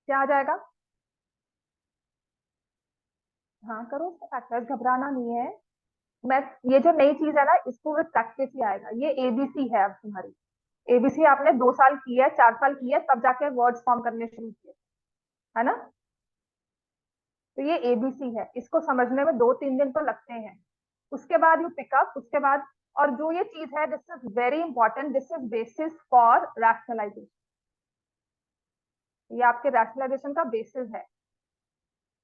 क्या आ जाएगा। हाँ करो उसको फैक्टराइज, घबराना नहीं है। मैं, ये जो नई चीज है ना, इसको विद प्रैक्टिस ही आएगा। ये एबीसी है अब तुम्हारी, एबीसी आपने 2 साल की है, 4 साल की है, तब जाके वर्ड्स फॉर्म करने शुरू किए, है ना। तो ये एबीसी है, इसको समझने में 2-3 दिन तो लगते हैं। उसके बाद यू पिकअप, उसके बाद, और जो ये चीज है, this is very important, this is basis for rationalisation. ये आपके रैशनलाइजेशन का बेसिस है।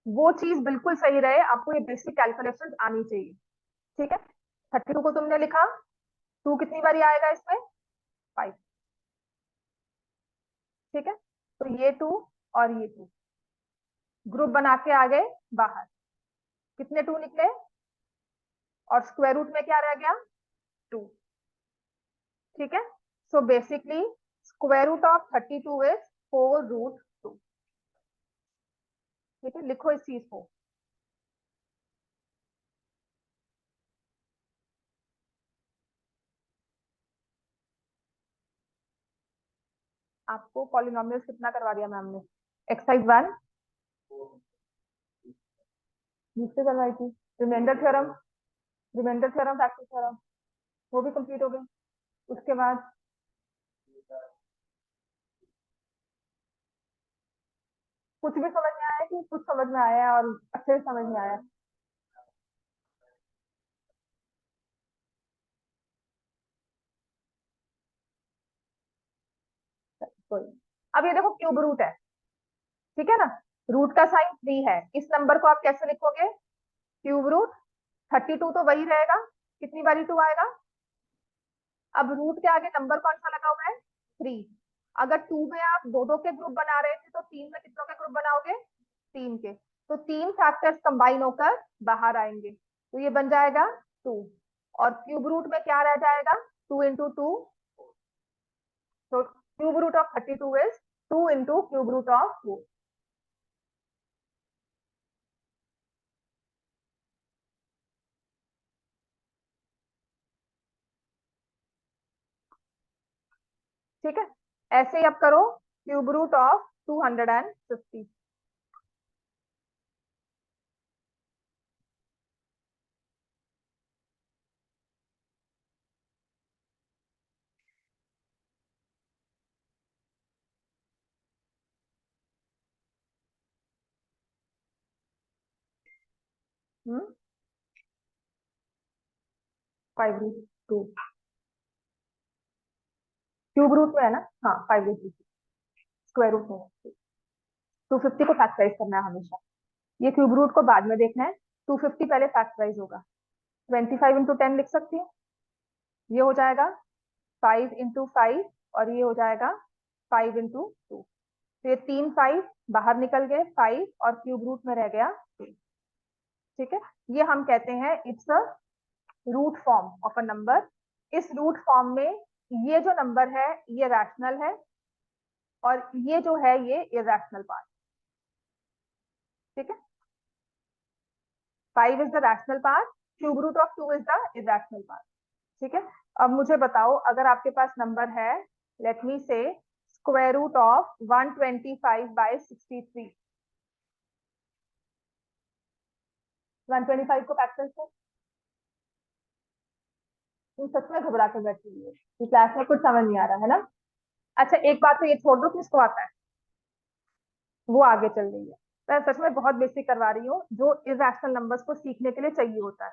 वो चीज बिल्कुल सही रहे, आपको ये बेसिक कैलकुलेशन आनी चाहिए। ठीक है, 32 को तुमने लिखा, 2 कितनी बारी आएगा इसमें, 5। ठीक है, तो ये 2 और ये 2 ग्रुप बना के आ गए बाहर। कितने 2 निकले, और स्क्वायर रूट में क्या रह गया, 2। ठीक है, so basically square root of 32 is 4√2। ठीक है, लिखो इस चीज को। आपको पॉलिनोमियल्स कितना करवा दिया मैम ने, एक्सरसाइज 1 जिससे करवाई थी, remainder theorem, remainder theorem, factor theorem, वो भी कंप्लीट हो गए। उसके बाद कुछ भी समझ में आया कि कुछ समझ में आया है और अच्छे से समझ में आया है? कोई, अब ये देखो क्यूब रूट है, ठीक है ना, रूट का साइन 3 है, इस नंबर को आप कैसे लिखोगे, क्यूब रूट 32 तो वही रहेगा, कितनी बारी 2 आएगा। अब रूट के आगे नंबर कौन सा लगा हुआ है, 3। अगर 2 में आप दो दो के ग्रुप बना रहे थे, तो 3 में कितनों के ग्रुप बनाओगे, 3 के। तो 3 फैक्टर्स कंबाइन होकर बाहर आएंगे, तो ये बन जाएगा 2। और क्यूब रूट में क्या रह जाएगा, 2 × 2। तो cube root of 32 is 2 × cube root of 4। ठीक है, ऐसे ही अब करो cube root of 250। 5√2 cube root में है ना, हाँ 5√2 स्क्वायर रूट में। 250 को फैक्टराइज करना है हमेशा, ये क्यूब रूट को बाद में देखना है, 250 पहले फैक्टराइज होगा। 25 × 10 लिख सकती हूँ, ये हो जाएगा 5 × 5, और ये हो जाएगा 5 × 2। तो ये 3 5 बाहर निकल गए, 5 और क्यूब रूट में रह गया 2। ठीक है, ये हम कहते हैं it's a root form of a number. इस रूट फॉर्म में ये जो नंबर है ये रैशनल है, और ये जो है ये इरेशनल पार्ट। ठीक है, 5 is the rational part, cube root of 2 is the irrational part. ठीक है, अब मुझे बताओ, अगर आपके पास नंबर है, लेट मी से स्क्वायर रूट ऑफ 125/63, 125 को फैक्टर से, तुम सच में घबरा कर बैठी हुई है, क्लास में कुछ समझ नहीं आ रहा है ना। अच्छा एक बात तो ये छोड़ दो, किसको आता है, वो आगे चल रही है। मैं सच में बहुत बेसिक करवा रही हूँ, जो इरेशनल नंबर्स को सीखने के लिए चाहिए होता है।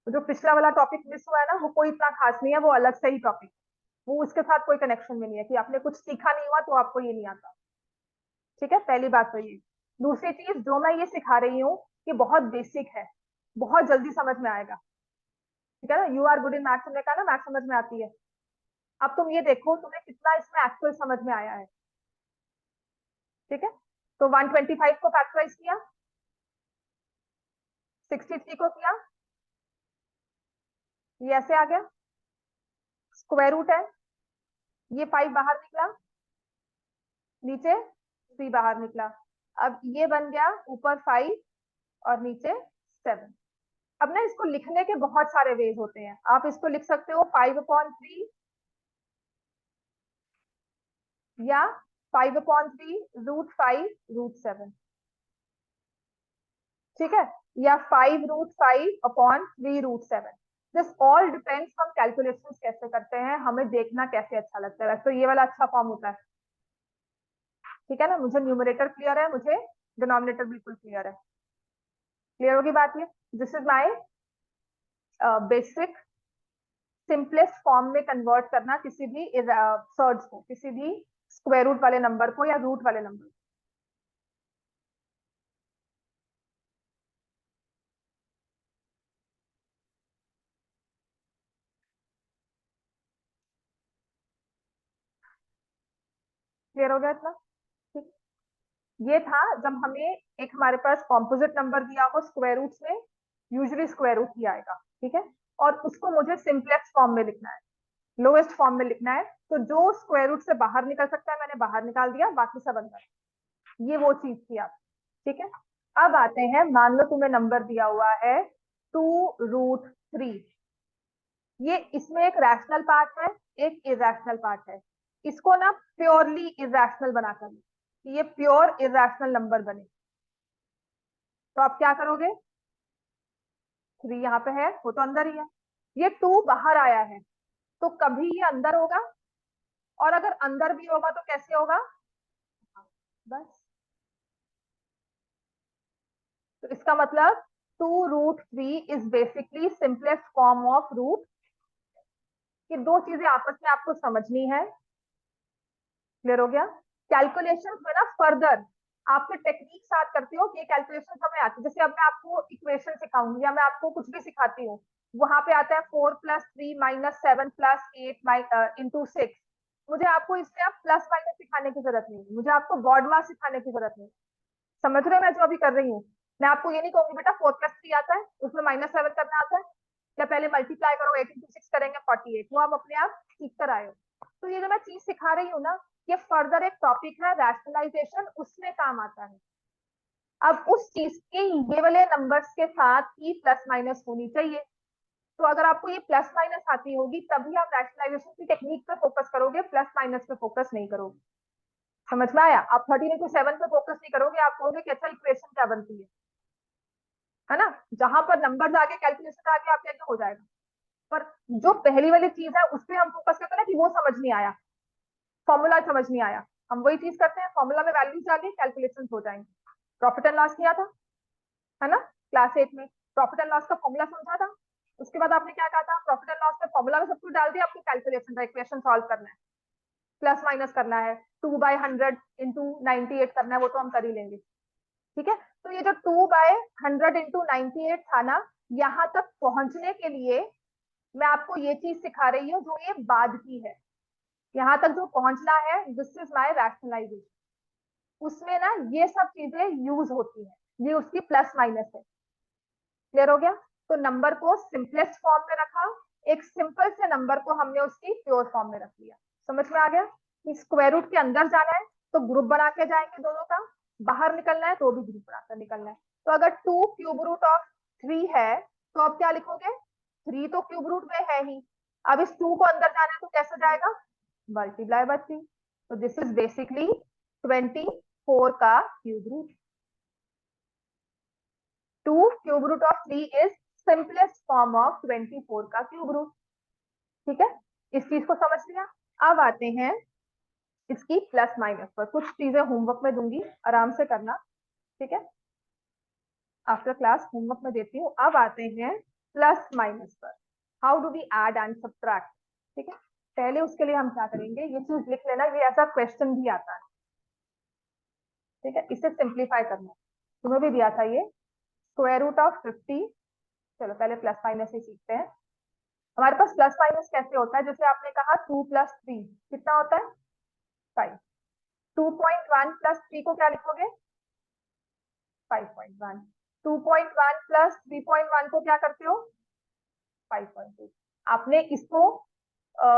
तो जो पिछला वाला टॉपिक मिस हुआ है ना, वो कोई इतना खास नहीं है, वो अलग से ही टॉपिक, वो उसके साथ कोई कनेक्शन में नहीं है कि आपने कुछ सीखा नहीं हुआ तो आपको ये नहीं आता। ठीक है, पहली बात तो ये। दूसरी चीज जो मैं ये सिखा रही हूँ, ये बहुत बेसिक है, बहुत जल्दी समझ में आएगा। ठीक है ना, you are good in maths, हमने कहा ना मैथ्स समझ में आती है। अब तुम ये देखो तुम्हें कितना इसमें एक्चुअल समझ में आया है। ठीक है, तो 125 को फैक्टराइज किया, 63 को किया, ये ऐसे आ गया, स्क्वायर रूट है, ये 5 बाहर निकला, नीचे 3 बाहर निकला। अब ये बन गया ऊपर 5 और नीचे 7। अब ना इसको लिखने के बहुत सारे वेज होते हैं, आप इसको लिख सकते हो 5/3 या 5/3√5√7। ठीक है, या 5√5/3√7। दिस ऑल डिपेंड्स हम कैलकुलेशंस कैसे करते हैं, हमें देखना कैसे अच्छा लगता है। तो ये वाला अच्छा फॉर्म होता है। ठीक है ना, मुझे न्यूमरेटर क्लियर है, मुझे डिनोमिनेटर बिल्कुल क्लियर है। क्लियर होगी बात ये? This is my basic simplest form में कन्वर्ट करना किसी भी सर्ड्स को, किसी भी स्क्वायर रूट वाले नंबर को या रूट वाले नंबर। क्लियर हो गया इतना? ठीक। ये था जब हमें एक हमारे पास कॉम्पोजिट नंबर दिया हो स्क्वायर रूट्स में, यूजुअली स्क्वायर रूट ही आएगा, ठीक है, और उसको मुझे सिंपलेस्ट फॉर्म में लिखना है, लोएस्ट फॉर्म में लिखना है। तो जो स्क्वायर रूट से बाहर निकल सकता है मैंने बाहर निकाल दिया, बाकी सब अंदर। ये वो चीज थी आप, ठीक है। अब आते हैं, मान लो तुम्हें नंबर दिया हुआ है 2√3। ये इसमें एक रैशनल पार्ट है, एक इरेशनल पार्ट है। इसको ना प्योरली इरेशनल बनाकर, ये प्योर इरेशनल नंबर बने, तो आप क्या करोगे? 3 यहाँ पे है, वो तो अंदर ही है। ये 2 बाहर आया है, तो कभी ये अंदर होगा, और अगर अंदर भी होगा तो कैसे होगा? बस। तो इसका मतलब 2√3 is basically simplest form of root. ये दो चीजें आपस में आपको समझनी है। क्लियर हो गया? कैलकुलेशन में ना फर्दर आपके टेक्निक याद करते हो कि ये कैलकुलेशन हमें आती है। जैसे अब मैं आपको इक्वेशन सिखाऊंगी या मैं आपको कुछ भी सिखाती हूँ, वहां पे आता है 4+3 - 7+8 इंटू 6। मुझे आपको इसमें आप प्लस माइनस सिखाने की जरूरत नहीं, मुझे आपको बॉड मास सिखाने की जरूरत नहीं। समझ रहे हो मैं जो अभी कर रही हूँ? मैं आपको ये नहीं कहूंगी बेटा 4+3 आता है, उसमें -7 करना आता है, या पहले मल्टीप्लाई करो 8 इंटू 6 करेंगे 48, वो आप अपने आप सीख कर आए हो। तो ये जो मैं चीज सिखा रही हूँ ना, ये फर्दर एक टॉपिक है रैशनलाइजेशन, उसमें काम आता है। अब उस चीज के ये वाले नंबर्स के साथ ही प्लस माइनस होनी चाहिए। तो अगर आपको ये प्लस माइनस आती होगी तभी आप रैशनलाइजेशन की टेक्निक पे फोकस करोगे, प्लस माइनस पे फोकस नहीं करोगे। समझ में आया? आप 13 इंटू 7 पे फोकस नहीं करोगे, आप कहोगे कि अच्छा इक्वेशन क्या बनती है ना? जहां पर नंबर आगे कैलकुलेशन आगे आप कहेंगे हो जाएगा, पर जो पहली वाली चीज है उस पर हम फोकस करते हैं ना कि वो समझ नहीं आया, फॉर्मूला समझ नहीं आया, हम वही चीज करते हैं, फॉर्मूला में वैल्यूज डालिए कैलकुलेशन हो जाएंगे। प्रॉफिट एंड लॉस किया था, है ना, क्लास 8 में प्रॉफिट एंड लॉस का फॉर्मूला समझा था। उसके बाद आपने क्या कहा था? प्रॉफिट एंड लॉस का फॉर्मूला में सब कुछ डाल दिया, आपको कैलकुलेशन का इक्वेशन सॉल्व करना है, प्लस माइनस करना है, 2/100 इंटू 98 करना है, वो तो हम कर ही लेंगे, ठीक है। तो ये जो 2/100 इंटू 98 था ना, यहाँ तक पहुंचने के लिए मैं आपको ये चीज सिखा रही हूँ जो ये बाद की है। यहाँ तक जो पहुंचना है, दिस इज माई रैशनलाइजेशन, उसमें ना ये सब चीजें यूज होती है, ये उसकी प्लस माइनस है। क्लियर हो गया? तो नंबर को सिंपलेस्ट फॉर्म में रखा, एक सिंपल से नंबर को हमने उसकी प्योर फॉर्म में रख लिया। समझ में आ गया कि स्क्वायर रूट के अंदर जाना है तो ग्रुप बना के जाएंगे दोनों का, बाहर निकलना है तो भी ग्रुप बनाकर निकलना है। तो अगर 2 क्यूब रूट ऑफ 3 है तो अब क्या लिखोगे? 3 तो क्यूब रूट में है ही, अब इस 2 को अंदर जाना है तो कैसे जाएगा? Multiply by 3। तो दिस इज बेसिकली 24 का cube root. 2 cube root of 3 is simplest form of 24 का क्यूब रूट। ठीक है, इस चीज को समझ लिया। अब आते हैं इसकी प्लस माइनस पर, कुछ चीजें होमवर्क में दूंगी, आराम से करना, ठीक है, आफ्टर क्लास होमवर्क में देती हूँ। अब आते हैं प्लस माइनस पर, how do we add and subtract. ठीक है, पहले उसके लिए हम क्या करेंगे, ये चीज लिख लेना, ये ऐसा क्वेश्चन भी आता है, ठीक है, इसे सिंप्लीफाई करना, तुम्हें भी दिया था ये, स्क्वायर रूट ऑफ 50। चलो पहले प्लस माइनस ही सीखते हैं। हमारे पास प्लस माइनस कैसे होता है, जैसे आपने कहा 2+3 कितना होता है? 5। 2.1 + 3 को क्या लिखोगे? 5.1। 2.1 + 3.1 को क्या करते हो? 5.2। आपने इसको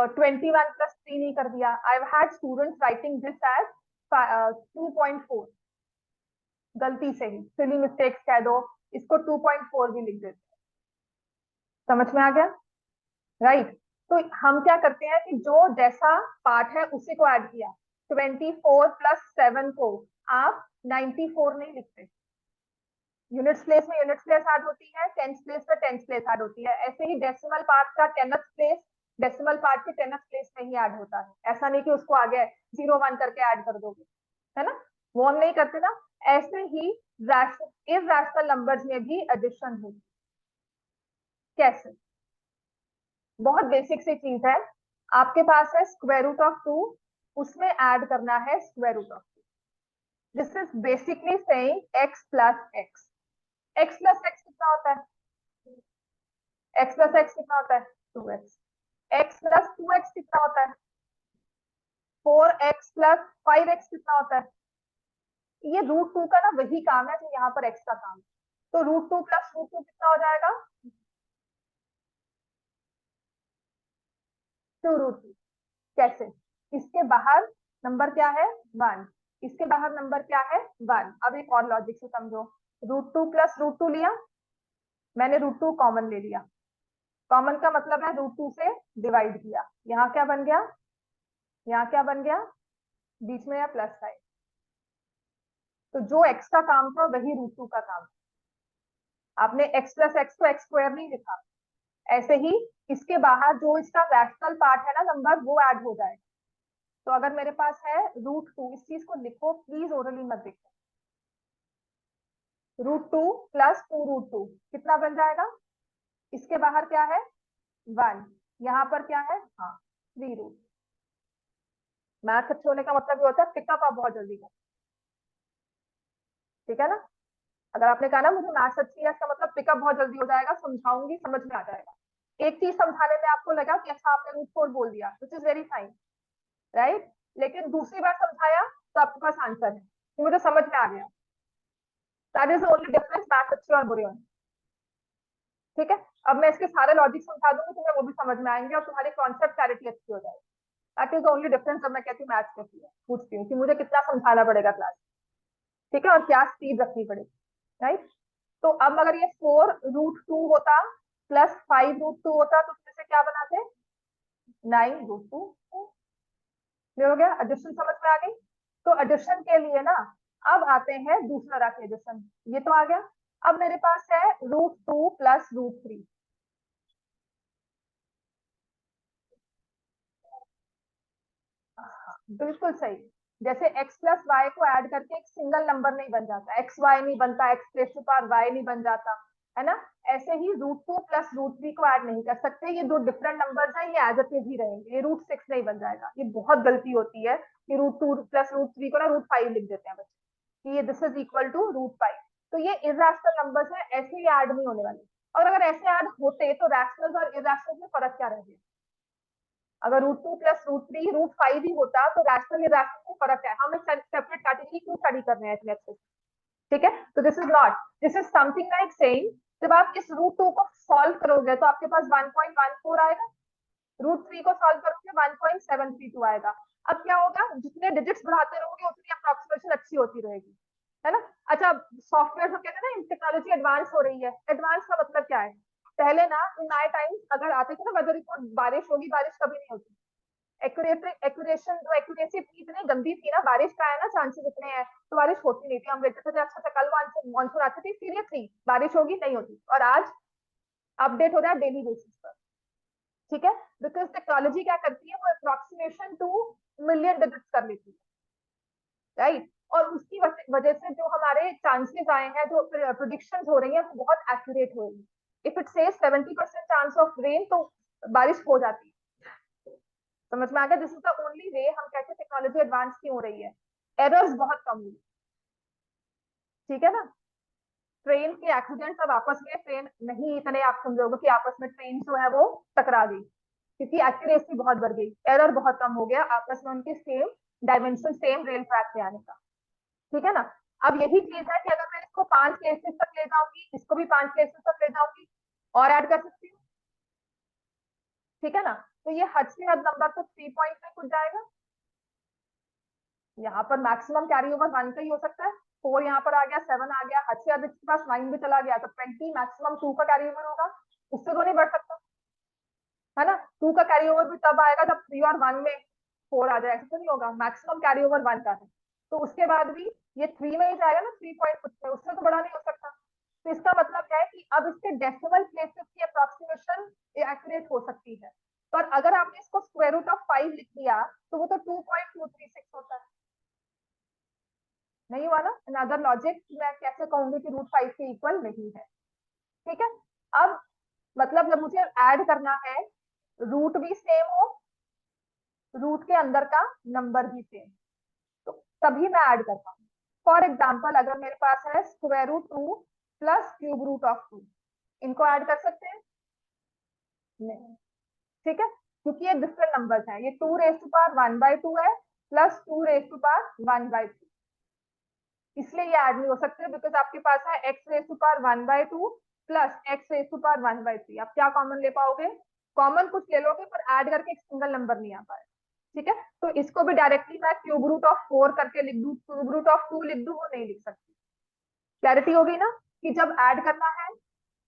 21+3 नहीं कर दिया। I had students writing this as 2.4, गलती से ही सिली मिस्टेक्स कह दो, इसको 2.4 भी लिख देते। समझ में आ गया? राइट। तो हम क्या करते हैं कि जो जैसा पार्ट है उसी को ऐड किया। 24 + 7 को आप 94 नहीं लिखते, यूनिट्स प्लेस में यूनिट्स प्लेस ऐड होती है, टेंस प्लेस पे टेंस प्लेस ऐड होती है। ऐसे ही डेसिमल पार्ट का टेनथ प्लेस डेसिमल पार्ट के टेनथ प्लेस में ही ऐड होता है। ऐसा नहीं कि उसको आगे 0 1 करके ऐड कर दोगे, है ना, वो हम नहीं करते ना। ऐसे ही इर्रेशनल नंबर्स में भी एडिशन होगी। कैसे? बहुत बेसिक सी चीज है। आपके पास है स्क्वायर रूट ऑफ 2, उसमें ऐड करना है square root of 2। This is basically saying x plus x. x plus x कितना होता है? x प्लस एक्स कितना होता है? 2x। x प्लस 2x कितना होता है? 4x प्लस 5x कितना होता है? ये रूट 2 का ना वही काम है जो यहाँ पर x का काम है। तो रूट 2 प्लस रूट 2 कितना हो जाएगा? 2 रूट 2। कैसे? इसके बाहर नंबर क्या है? 1। इसके बाहर नंबर क्या है? 1। अब एक और लॉजिक से समझो। रूट 2 प्लस रूट 2 लिया, मैंने रूट 2 कॉमन ले लिया। कॉमन का मतलब है रूट 2 से डिवाइड किया। यहाँ क्या बन गया? यहाँ क्या बन गया? बीच में या प्लस साइन। तो जो x का काम था वही रूट 2 का काम। आपने x प्लस एक्स को एक्स स्क्वायर नहीं लिखा। ऐसे ही इसके बाहर जो इसका रैशनल पार्ट है ना नंबर, वो ऐड हो जाएगा। तो अगर मेरे पास है रूट 2, इस चीज को लिखो प्लीज, ओरली मत देखो। रूट 2 प्लस 2 रूट 2 कितना बन जाएगा? इसके बाहर क्या है? 1। यहाँ पर क्या है? हाँ, 3 रूट। मैथ अच्छे होने का मतलब ये होता है पिकअप आप बहुत जल्दी कर। ठीक है ना? अगर आपने कहा ना मुझे मैथ्स अच्छी है, इसका मतलब पिकअप बहुत जल्दी हो जाएगा, समझाऊंगी समझ में आ जाएगा। एक चीज समझाने में आपको लगा कि अच्छा आपने रूट 4 बोल दिया, which is very fine, right. लेकिन दूसरी बार समझाया तो आपके पास आंसर है कि मुझे समझ में आ गया। That is only difference maths अच्छे और बुरे होने। ठीक है, अब मैं इसके सारे लॉजिक समझा दूंगी, तुम्हें वो भी समझ में आएंगे और तुम्हारी कॉन्सेप्ट क्लैरिटी अच्छी हो जाएगी। That is only difference. जब मैं कहती हूँ मैथ्स कैसी है, पूछती हूँ कि मुझे कितना समझाना पड़ेगा क्लास। ठीक है, और क्या स्पीड रखनी पड़ेगी, राइट। तो अब अगर ये 4 रूट 2 होता प्लस 5 रूट 2 होता तो इसमें से क्या बनाते? 9 रूट 2। क्लियर हो गया? एडिशन समझ में आ गई? तो एडिशन के लिए ना अब आते हैं दूसरा तरह के एडिशन। ये तो आ गया। अब मेरे पास है रूट 2 प्लस रूट 3। बिल्कुल सही। जैसे x प्लस वाई को ऐड करके एक सिंगल नंबर नहीं बन जाता, एक्स वाई नहीं बनता, x raise to power y नहीं बन जाता, है ना। ऐसे ही रूट 2 प्लस रूट 3 को ऐड नहीं कर सकते। ये दो डिफरेंट नंबर्स हैं, ये एज इट इज ही रहेंगे। ये रूट 6 नहीं बन जाएगा। ये बहुत गलती होती है कि रूट 2 प्लस रूट 3 को ना रूट 5 लिख देते हैं बच्चे कि ये this is equal to root 5। तो ये इरेशनल नंबर्स हैं, ऐसे ही ऐड नहीं होने वाले। और अगर ऐसे ऐड होते तो रैशनल और इरेशनल में फर्क क्या रह गया? अगर रूट 2 प्लस रूट 3 रूट 5 ही होता तो रैशनल इरेशनल में फर्क है। हम एक सेपरेट कैटेगरी क्यों स्टडी कर रहे हैं इसमें अच्छे से? ठीक है, तो this is not, this is something like saying जब आप इस रूट 2 को सॉल्व करोगे तो आपके पास 1.14 आएगा, रूट 3 को सॉल्व करोगे 1.732 आएगा। अब क्या होगा? जितने डिजिट्स बढ़ाते रहोगे उतनी अप्रोक्सीमेशन अच्छी होती रहेगी, है ना। अच्छा, सॉफ्टवेयर जो कहते हैं ना टेक्नोलॉजी एडवांस हो रही है, एडवांस का मतलब क्या है? पहले ना इन माय टाइम्स अगर आते थे ना वेदर रिपोर्ट, बारिश होगी, बारिश कभी नहीं होती। एक्यूरेशन जो एक्यूरेसी थी इतनी गंदी थी ना, बारिश का है ना चांसेस इतने हैं तो बारिश होती नहीं थी। हम देखते थे अच्छा कल मानसून आती थी, सीरियसली बारिश होगी, नहीं होती। और आज अपडेट हो रहा है डेली बेसिस पर। ठीक है, बिकॉज टेक्नोलॉजी क्या करती है, वो अप्रोक्सीमेशन टू मिलियन डिजिट्स कर लेती है, राइट। और उसकी वजह से जो हमारे चांसेस आए हैं, जो प्रोडिक्शन हो रही है, वो बहुत एक्यूरेट हो रही है। इफ इट से 70% चांस ऑफ रेन तो बारिश हो जाती है। समझ में आ गया? This is the only way हम कहते हैं टेक्नोलॉजी एडवांस क्यों हो रही है। एरर्स बहुत कम हुई। ठीक है ना। ट्रेन के एक्सीडेंट्स अब आपस में ट्रेन नहीं, इतने आप समझोगे कि आपस में ट्रेन जो है वो टकरा गई, क्योंकि एक्यूरेसी बहुत बढ़ गई, एरर बहुत कम हो गया आपस में उनके same dimension, same rail track पे आने का। ठीक है ना। अब यही चीज है कि अगर मैं इसको 5 प्लेसेस तक ले जाऊंगी, इसको भी 5 प्लेसेस तक ले जाऊंगी और ऐड कर सकती हूँ। ठीक है ना। तो ये हद से हद नंबर तो 3 पॉइंट में कुछ जाएगा। यहाँ पर मैक्सिमम कैरी ओवर 1 का ही हो सकता है। 4 यहाँ पर आ गया, 7 आ गया, हद से हद इसके पास 9 भी चला गया तो 20 मैक्सिमम 2 का कैरी ओवर होगा। उससे तो नहीं बढ़ सकता, है ना। 2 का कैरी ओवर भी तब आएगा जब 3 और 1 में 4 आ जाए, ऐसा तो नहीं होगा। मैक्सिमम कैरी ओवर 1 का है, तो उसके बाद भी ये 3 में ही जाएगा ना, 3 पॉइंट कुछ में, उससे तो बड़ा नहीं हो सकता। तो इसका मतलब क्या है कि अब इसके डेसिमल प्लेसेस की अप्रोक्सीमेशन एक्यूरेट हो सकती है। पर अगर आपने इसको स्क्वायर रूट ऑफ 5 लिख दिया तो वो तो 2.236 होता है। नहीं हुआ ना, अनदर लॉजिक मैं कैसे कहूंगी कि रूट 5 के इक्वल नहीं है। ठीक है, अब मतलब जब मुझे ऐड करना है, रूट भी सेम हो, रूट के अंदर का नंबर भी सेम, तो तभी मैं ऐड करता हूँ। फॉर एग्जाम्पल अगर मेरे पास है square root 2 plus cube root of 2, इनको ऐड कर सकते हैं? नहीं। ठीक है, क्योंकि ये डिफरेंट नंबर्स हैं, ये 2 रेज टू पावर 1/2 है प्लस 2 रेज टू पावर 1/3, इसलिए ये ऐड नहीं हो सकते, बिकॉज आपके पास है x raise to power 1/2 plus x raise to power 1/3। आप क्या कॉमन ले पाओगे? कॉमन कुछ ले लोगे, पर ऐड करके एक सिंगल नंबर नहीं आ पाए। ठीक है, तो इसको भी डायरेक्टली मैं क्यूब रूट ऑफ 4 करके लिख दूं, क्यूब रूट ऑफ 2 लिख दूं, वो नहीं लिख सकती। क्लैरिटी होगी ना कि जब ऐड करना है,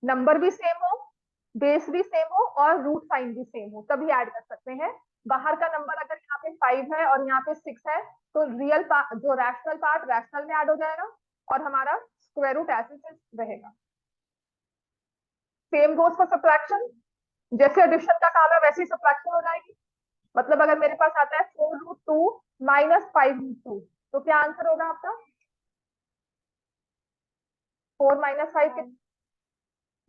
नंबर भी सेम हो, बेस भी सेम हो और रूट साइन भी सेम हो, तभी ऐड कर सकते हैं। बाहर का नंबर अगर यहाँ पे 5 है और यहाँ पे 6 है, तो रियल पार्ट जो रैशनल पार्ट रैशनल में ऐड हो जाएगा और हमारा स्क्वायर रूट ऐसे रहेगा। सेम गोज फॉर सब्ट्रैक्शन, जैसे एडिशन का काम है वैसे ही सब्ट्रैक्शन हो जाएगी। मतलब अगर मेरे पास आता है 4√2 माइनस 5√2, तो क्या आंसर होगा आपका? 4 माइनस 5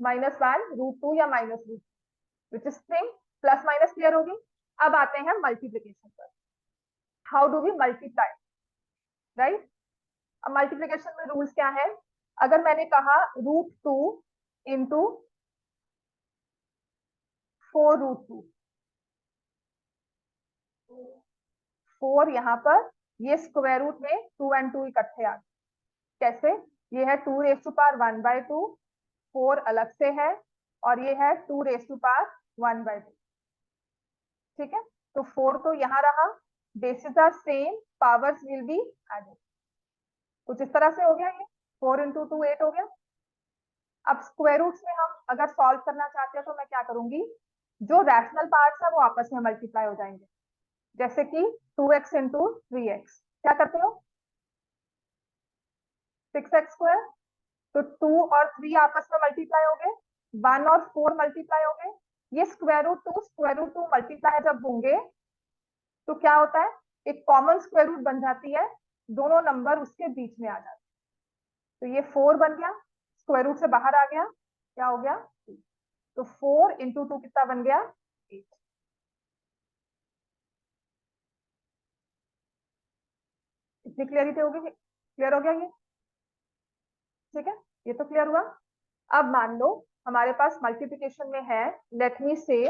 -1√2 या -√2, which is same. Plus minus clear होगी। अब आते हैं मल्टीप्लीकेशन पर। How do we multiply, right? अब मल्टीप्लीकेशन में रूल्स क्या है? अगर मैंने कहा √2 इंटू 4√2, 4 यहाँ पर, ये स्क्वायर रूट में 2 और 2 इकट्ठे आ गए। कैसे? ये है 2 रेज टू पावर 1/2, 4 अलग से है, और ये है 2 रेज टू पावर 1/2। ठीक है, तो 4 तो यहाँ रहा, bases are same, powers will be added. कुछ इस तरह से हो गया, ये 4 इंटू 2 8 हो गया। अब स्क्वायर रूट्स में हम अगर सॉल्व करना चाहते हैं तो मैं क्या करूंगी, जो रैशनल पार्ट्स है वो आपस में मल्टीप्लाई हो जाएंगे। जैसे कि 2x इंटू 3x, क्या करते हो? 6x²। तो 2 और 3 आपस में मल्टीप्लाई हो गए, 1 और 4 मल्टीप्लाई हो गए। ये स्क्वायर रूट 2 मल्टीप्लाई जब होंगे तो क्या होता है, एक कॉमन स्क्वायर रूट बन जाती है, दोनों नंबर उसके बीच में आ जाते हैं। तो ये 4 बन गया, स्क्वायर रूट से बाहर आ गया, क्या हो गया? 2। तो 4 इंटू 2 कितना बन गया? 8। इतनी क्लियरिटी होगी, क्लियर हो गया ये? ठीक है, ये तो क्लियर हुआ। अब मान लो हमारे पास मल्टीप्लिकेशन में है, लेट मी से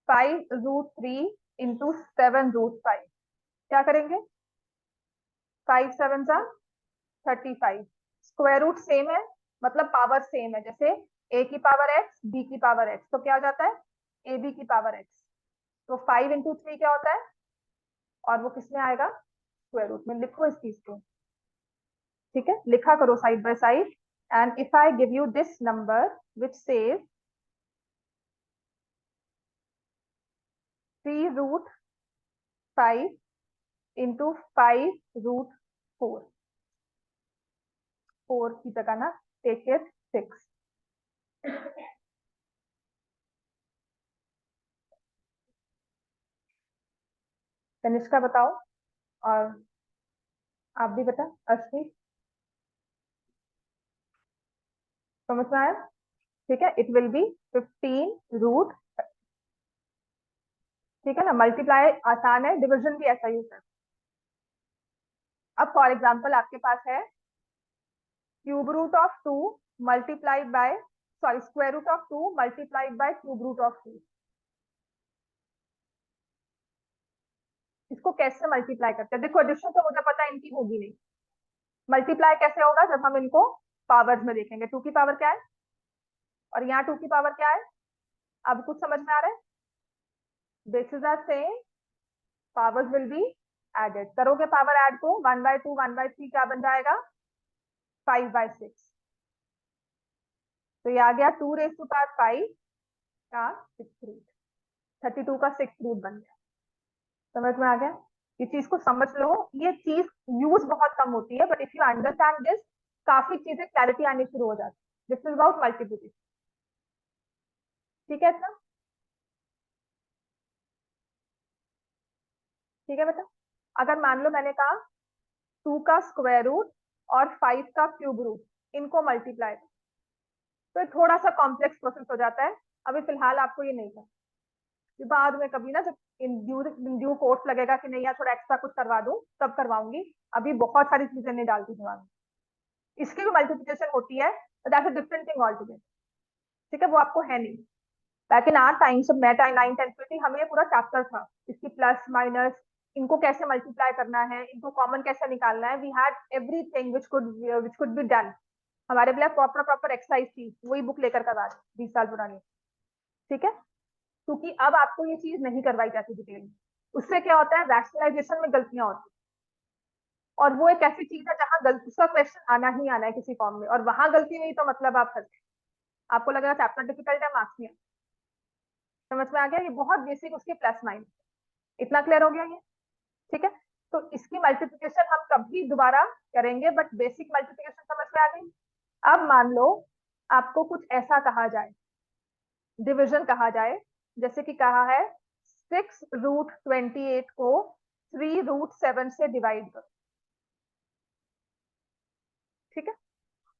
5√3 इंटू 7√5, क्या करेंगे? 5 7 जा 35। स्क्वायर रूट सेम है, मतलब पावर सेम है, जैसे a की पावर x b की पावर x, तो क्या हो जाता है? ab की पावर x। तो 5 इंटू 3 क्या होता है, और वो किसमें आएगा? स्क्वायर रूट में। लिखो इस चीज को, ठीक है, लिखा करो side by side. And if I give you this number which says 3√5 into 5√4, 4 की जगह ना टेक इट 6। तनिष्का बताओ, और आप भी बता, अश्विनी, समझ में आया? ठीक है, इट विल बी 15 रूट। ठीक है ना, मल्टीप्लाई आसान है, डिविजन भी ऐसा ही होता है। अब फॉर एग्जाम्पल आपके पास है cube root of 2 multiplied by, sorry, square root of 2 multiplied by cube root of 2। इसको कैसे मल्टीप्लाई करते हैं? देखो एडिशन तो मुझे पता है इनकी होगी नहीं, मल्टीप्लाई कैसे होगा जब हम इनको पावर्स में देखेंगे। 2 की पावर क्या है और यहाँ 2 की पावर क्या है? अब कुछ समझ में आ रहा है? Bases are same, powers will be added. करोगे पावर ऐड को, 1/2 1/3 क्या बन जाएगा? 5/6। तो ये आ गया 2 रेज टू पावर 5 का 6 रूट, 32 का 6 रूट बन गया। समझ में आ गया? ये चीज को समझ लो, ये चीज यूज बहुत कम होती है, but if you understand this, काफी चीजें क्लैरिटी आनी शुरू हो जाती है। This is about multiplication. ठीक है इतना? ठीक है बेटा। अगर मान लो मैंने कहा 2 का स्क्वायर रूट और 5 का क्यूब रूट इनको मल्टीप्लाई, तो ये थोड़ा सा कॉम्प्लेक्स प्रोसेस हो जाता है। अभी फिलहाल आपको ये नहीं करना, बाद में कभी ना जब इन ड्यू कोर्स लगेगा कि नहीं यार थोड़ा एक्स्ट्रा कुछ करवा दूं तब करवाऊंगी। अभी बहुत सारी चीजें नहीं डालती दिमाग में। इसकी भी मल्टीप्लिकेशन होती है, that's a different thing all together. ठीक है, वो आपको है नहीं। बैक इन आवर टाइम जब मैं 9th 10th में थी, हमें ये पूरा चैप्टर था इसकी प्लस माइनस, इनको कैसे मल्टीप्लाई करना है, इनको कॉमन कैसे निकालना है। We had everything which could be done. हमारे लिए प्रॉपर प्रॉपर एक्सरसाइज थी, वही बुक लेकर करवा दी 20 साल पुरानी। ठीक है, क्योंकि अब आपको ये चीज नहीं करवाई जाती डिटेल में। उससे क्या होता है, रैशनलाइजेशन में गलतियां होती हैं। और वो एक ऐसी चीज है जहां गलती, उसका क्वेश्चन आना ही आना है किसी फॉर्म में, और वहां गलती हुई तो मतलब आप फंसे। आपको लगेगा चैप्टर डिफिकल्ट है, मार्क्स नहीं। समझ में आ गया? ये बहुत बेसिक उसके प्लस माइनस, इतना क्लियर हो गया ये? ठीक है, तो इसकी मल्टीप्लिकेशन हम कभी दोबारा करेंगे, बट बेसिक मल्टीप्लिकेशन समझ में आ गई। अब मान लो आपको कुछ ऐसा कहा जाए, डिविजन कहा जाए, जैसे कि कहा है 6√28 को 3√7 से डिवाइड करो। ठीक है,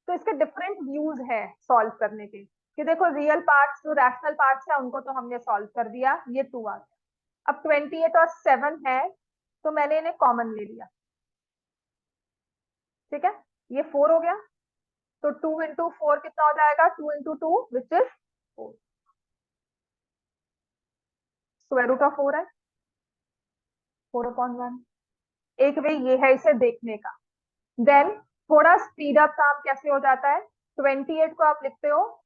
तो इसके डिफरेंट व्यूज है सॉल्व करने के, कि देखो रियल पार्ट्स जो रैशनल पार्ट्स है उनको तो हमने सॉल्व कर दिया, ये 2 आ गया। अब 28 और 7 है, तो मैंने इन्हें कॉमन ले लिया। ठीक है, ये 4 हो गया, तो 2 into 4 कितना हो जाएगा? 2 into 2 which is 4। Square root of 4 है 4/1। एक वे ये है इसे देखने का। देन थोड़ा स्पीड अप काम कैसे हो जाता है, 28 को आप लिखते हो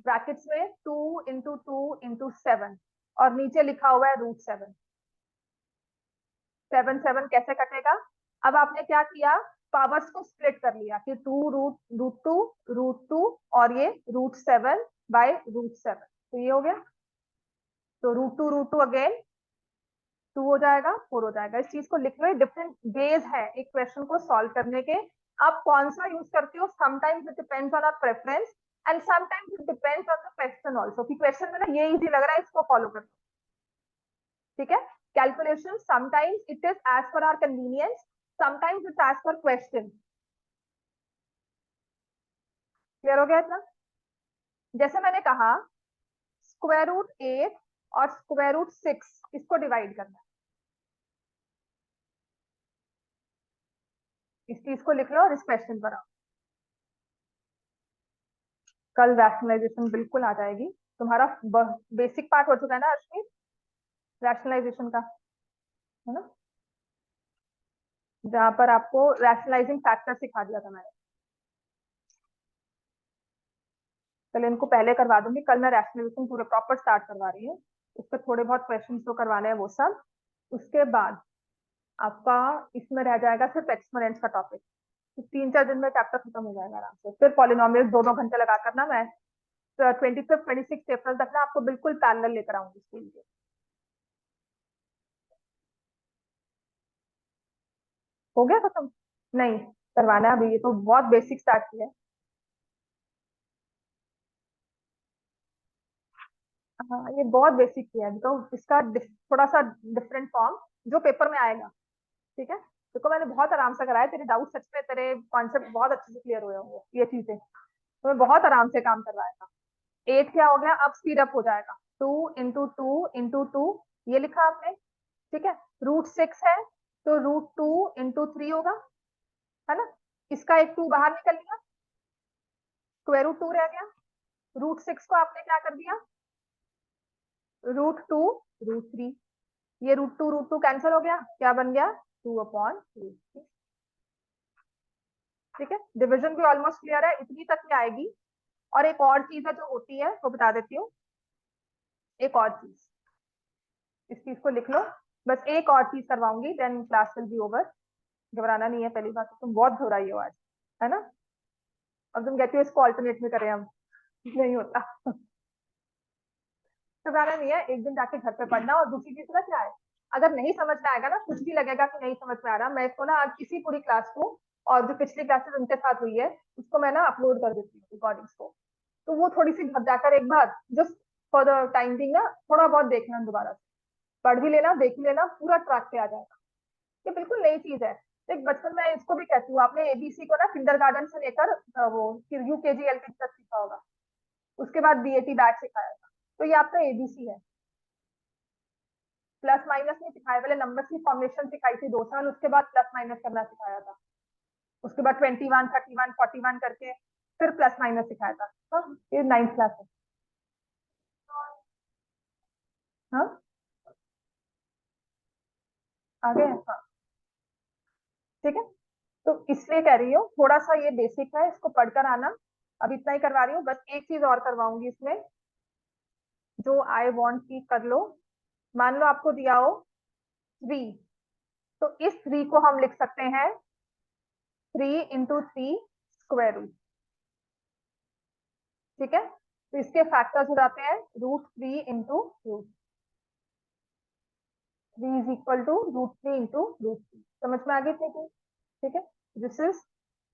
ब्रैकेट्स में 2 into 2 into 7, और नीचे लिखा हुआ है √7। 7 7 कैसे कटेगा? अब आपने क्या किया, पावर्स को स्प्लिट कर लिया कि 2√√2 और ये √7/√7, तो ये हो गया। तो √2 अगेन 2 हो जाएगा, 4 हो जाएगा। इस चीज को लिख लो, डिफरेंट वेज है एक क्वेश्चन को सॉल्व करने के। आप कौन सा यूज करते हो, sometimes it depends on our preference, and sometimes it depends on the question also, कि क्वेश्चन में ना ये इजी लग रहा है इसको फॉलो करो। ठीक है, calculation sometimes it is as per our convenience, sometimes it's as per question. Clear हो गया इतना? जैसे मैंने कहा √8 और √6 इसको डिवाइड करना है, इस चीज को लिख लो और इस क्वेश्चन पर आओ। कल रैशनलाइजेशन बिल्कुल आ जाएगी। तुम्हारा बेसिक पार्ट हो चुका है ना अर्शमीत, रैशनलाइजेशन का, है ना, जहां पर आपको रैशनलाइजिंग फैक्टर सिखा दिया था मैंने। कल इनको पहले करवा दूंगी, कल मैं रैशनलाइजेशन पूरे प्रॉपर स्टार्ट करवा रही हूँ। उसके थोड़े बहुत क्वेश्चन तो करवाने हैं वो सब। उसके बाद आपका इसमें रह जाएगा सिर्फ एक्सपोनेंट्स का टॉपिक। तो 3 4 दिन में चैप्टर खत्म हो जाएगा आराम से। फिर पॉलिनोमियल 2 2 घंटे लगा करना, मैं 25 26 अप्रैल तक ना आपको बिल्कुल पैरेलल लेकर आऊंगी इसके लिए। हो गया खत्म? नहीं, करवाना है अभी, ये तो बहुत बेसिक स्टार्ट किया है। हाँ, ये बहुत बेसिक किया है, तो इसका थोड़ा सा डिफरेंट फॉर्म जो पेपर में आएगा। ठीक है, देखो मैंने बहुत आराम से कराया, तेरे डाउट सच में, तेरे कॉन्सेप्ट बहुत अच्छे से क्लियर हुए होंगे ये चीजें, तो मैं बहुत आराम से काम करवाया था। 8 क्या हो गया, अब स्पीड अप हो जाएगा, 2 into 2 into 2, ये लिखा आपने। ठीक है, √6 है, तो √2 into 3 होगा, है ना। इसका एक 2 बाहर निकल लिया, √2 रह गया। √6 को आपने क्या कर दिया, √2 √3, ये √2 कैंसिल हो गया, क्या बन गया, 2/√3। ठीक है, डिविजन भी ऑलमोस्ट क्लियर है, इतनी तक में आएगी। और एक और चीज है जो होती है वो बता देती हूँ। एक और चीज, इस चीज को लिख लो, बस एक और चीज करवाऊंगी, then class will be over. घबराना नहीं है, पहली बात तो तुम बहुत घबराई हो आज, है ना, और तुम कहती हो इसको ऑल्टरनेट में करें हम, नहीं होता। घबराना नहीं है, एक दिन जाके घर पे पढ़ना। और दूसरी चीज ना क्या है, अगर नहीं समझ में आएगा ना, कुछ भी लगेगा कि नहीं समझ में आ रहा, मैं इसको ना आज इसी पूरी क्लास को, और जो पिछली क्लासेस उनके साथ हुई है उसको मैं ना अपलोड कर देती हूँ रिकॉर्डिंग्स को। तो वो थोड़ी सी घर जाकर एक बार just for the time being ना थोड़ा बहुत देखना दोबारा से। पढ़ भी लेना, देख भी लेना, पूरा ट्रैक पे आ जाएगा। ये बिल्कुल नई चीज है। एक बचपन में इसको भी कहती हूँ, आपने एबीसी को ना किंडरगार्टन से लेकर वो यूकेजी एलकेजी तक सीखा होगा, उसके बाद बीएटी बैच सिखाया था। तो ये आपका एबीसी है। प्लस माइनस नहीं सिखाया, पहले नंबर की फॉर्मेशन सिखाई थी 2 साल, उसके बाद प्लस माइनस करना सिखाया था। उसके बाद 21, 31, 41 करके फिर प्लस माइनस सिखाया था। हाँ, ये 9th क्लास है। हाँ, आगे है। हाँ, ठीक है। तो इसलिए कह रही हूँ थोड़ा सा ये बेसिक है, इसको पढ़कर आना। अब इतना ही करवा रही हूँ, बस एक चीज और करवाऊंगी इसमें, जो आई वांट की कर लो। मान लो आपको दिया हो 3, तो इस 3 को हम लिख सकते हैं 3 × 3 स्क्वायर रूट। ठीक है, तो इसके फैक्टर्स हो जाते हैं √3 × √3 इज इक्वल टू √3 × √3। समझ में आ गई थी? ठीक है, दिस इज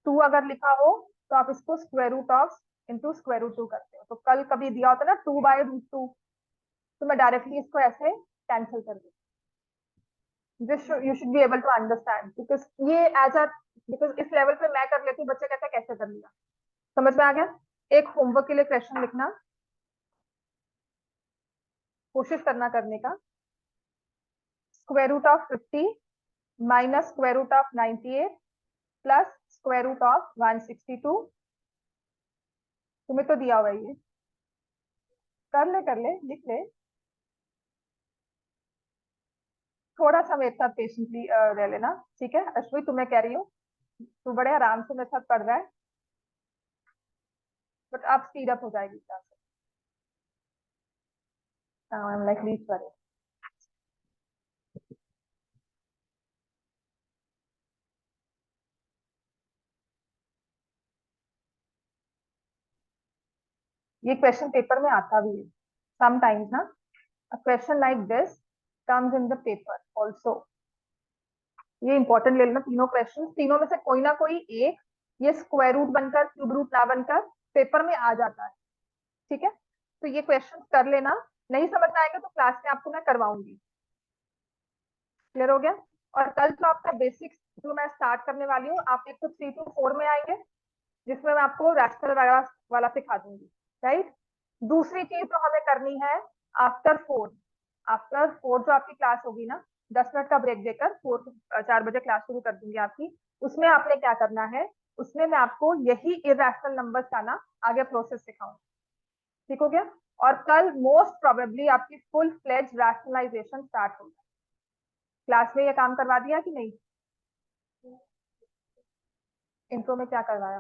2 अगर लिखा हो तो आप इसको square root of into square root 2 करते हो। तो कल कभी दिया होता ना 2/√2, तो मैं डायरेक्टली इसको ऐसे कैंसिल कर दूँ। This you should be able to understand, because ये एज अ, बिकॉज इस लेवल पे मैं कर लेती हूँ, बच्चे कहते हैं कैसे कर लिया। समझ में आ गया? एक होमवर्क के लिए क्वेश्चन लिखना, कोशिश करना करने का। Square root of 50 minus square root of 98 plus square root of 162। तुम्हें तो दिया हुआ है ये, कर ले लिख ले। थोड़ा सा मेरे साथ पेशेंटली रह लेना, ठीक है अश्विनी, तुम्हें कह रही हूँ, तू बड़े आराम से मेरे साथ पढ़ रहा है, बट आप स्पीड अप हो जाएगी class. I am like reach पर। ये क्वेश्चन पेपर में आता भी है समटाइम्स ना, a question like this comes in the paper also। ये इंपॉर्टेंट ले लेना, तीनों क्वेश्चन, तीनों में से कोई ना कोई एक ये स्क्वायर रूट बनकर, क्यूब रूट ना बनकर पेपर में आ जाता है। ठीक है, तो ये क्वेश्चन कर लेना, नहीं समझ में आएगा तो क्लास में आपको मैं करवाऊंगी। क्लियर हो गया? और कल जो आपका बेसिक्स जो मैं स्टार्ट करने वाली हूँ, आप एक तो 3 to 4 में आएंगे, जिसमें मैं आपको रैशनल वाला सिखा दूंगी। राइट, दूसरी चीज जो हमें करनी है, आफ्टर 4, आफ्टर 4 जो आपकी क्लास होगी ना, 10 मिनट का ब्रेक देकर 4 बजे क्लास शुरू कर दूंगी आपकी। उसमें आपने क्या करना है, उसमें मैं आपको यही इरेशनल नंबर्स का ना आगे प्रोसेस सिखाऊंगी। ठीक हो गया? और कल मोस्ट प्रोबेबली आपकी फुल फ्लेज रैशनलाइजेशन स्टार्ट होगी। क्लास में ये काम करवा दिया कि नहीं? इंट्रो में क्या करवाया?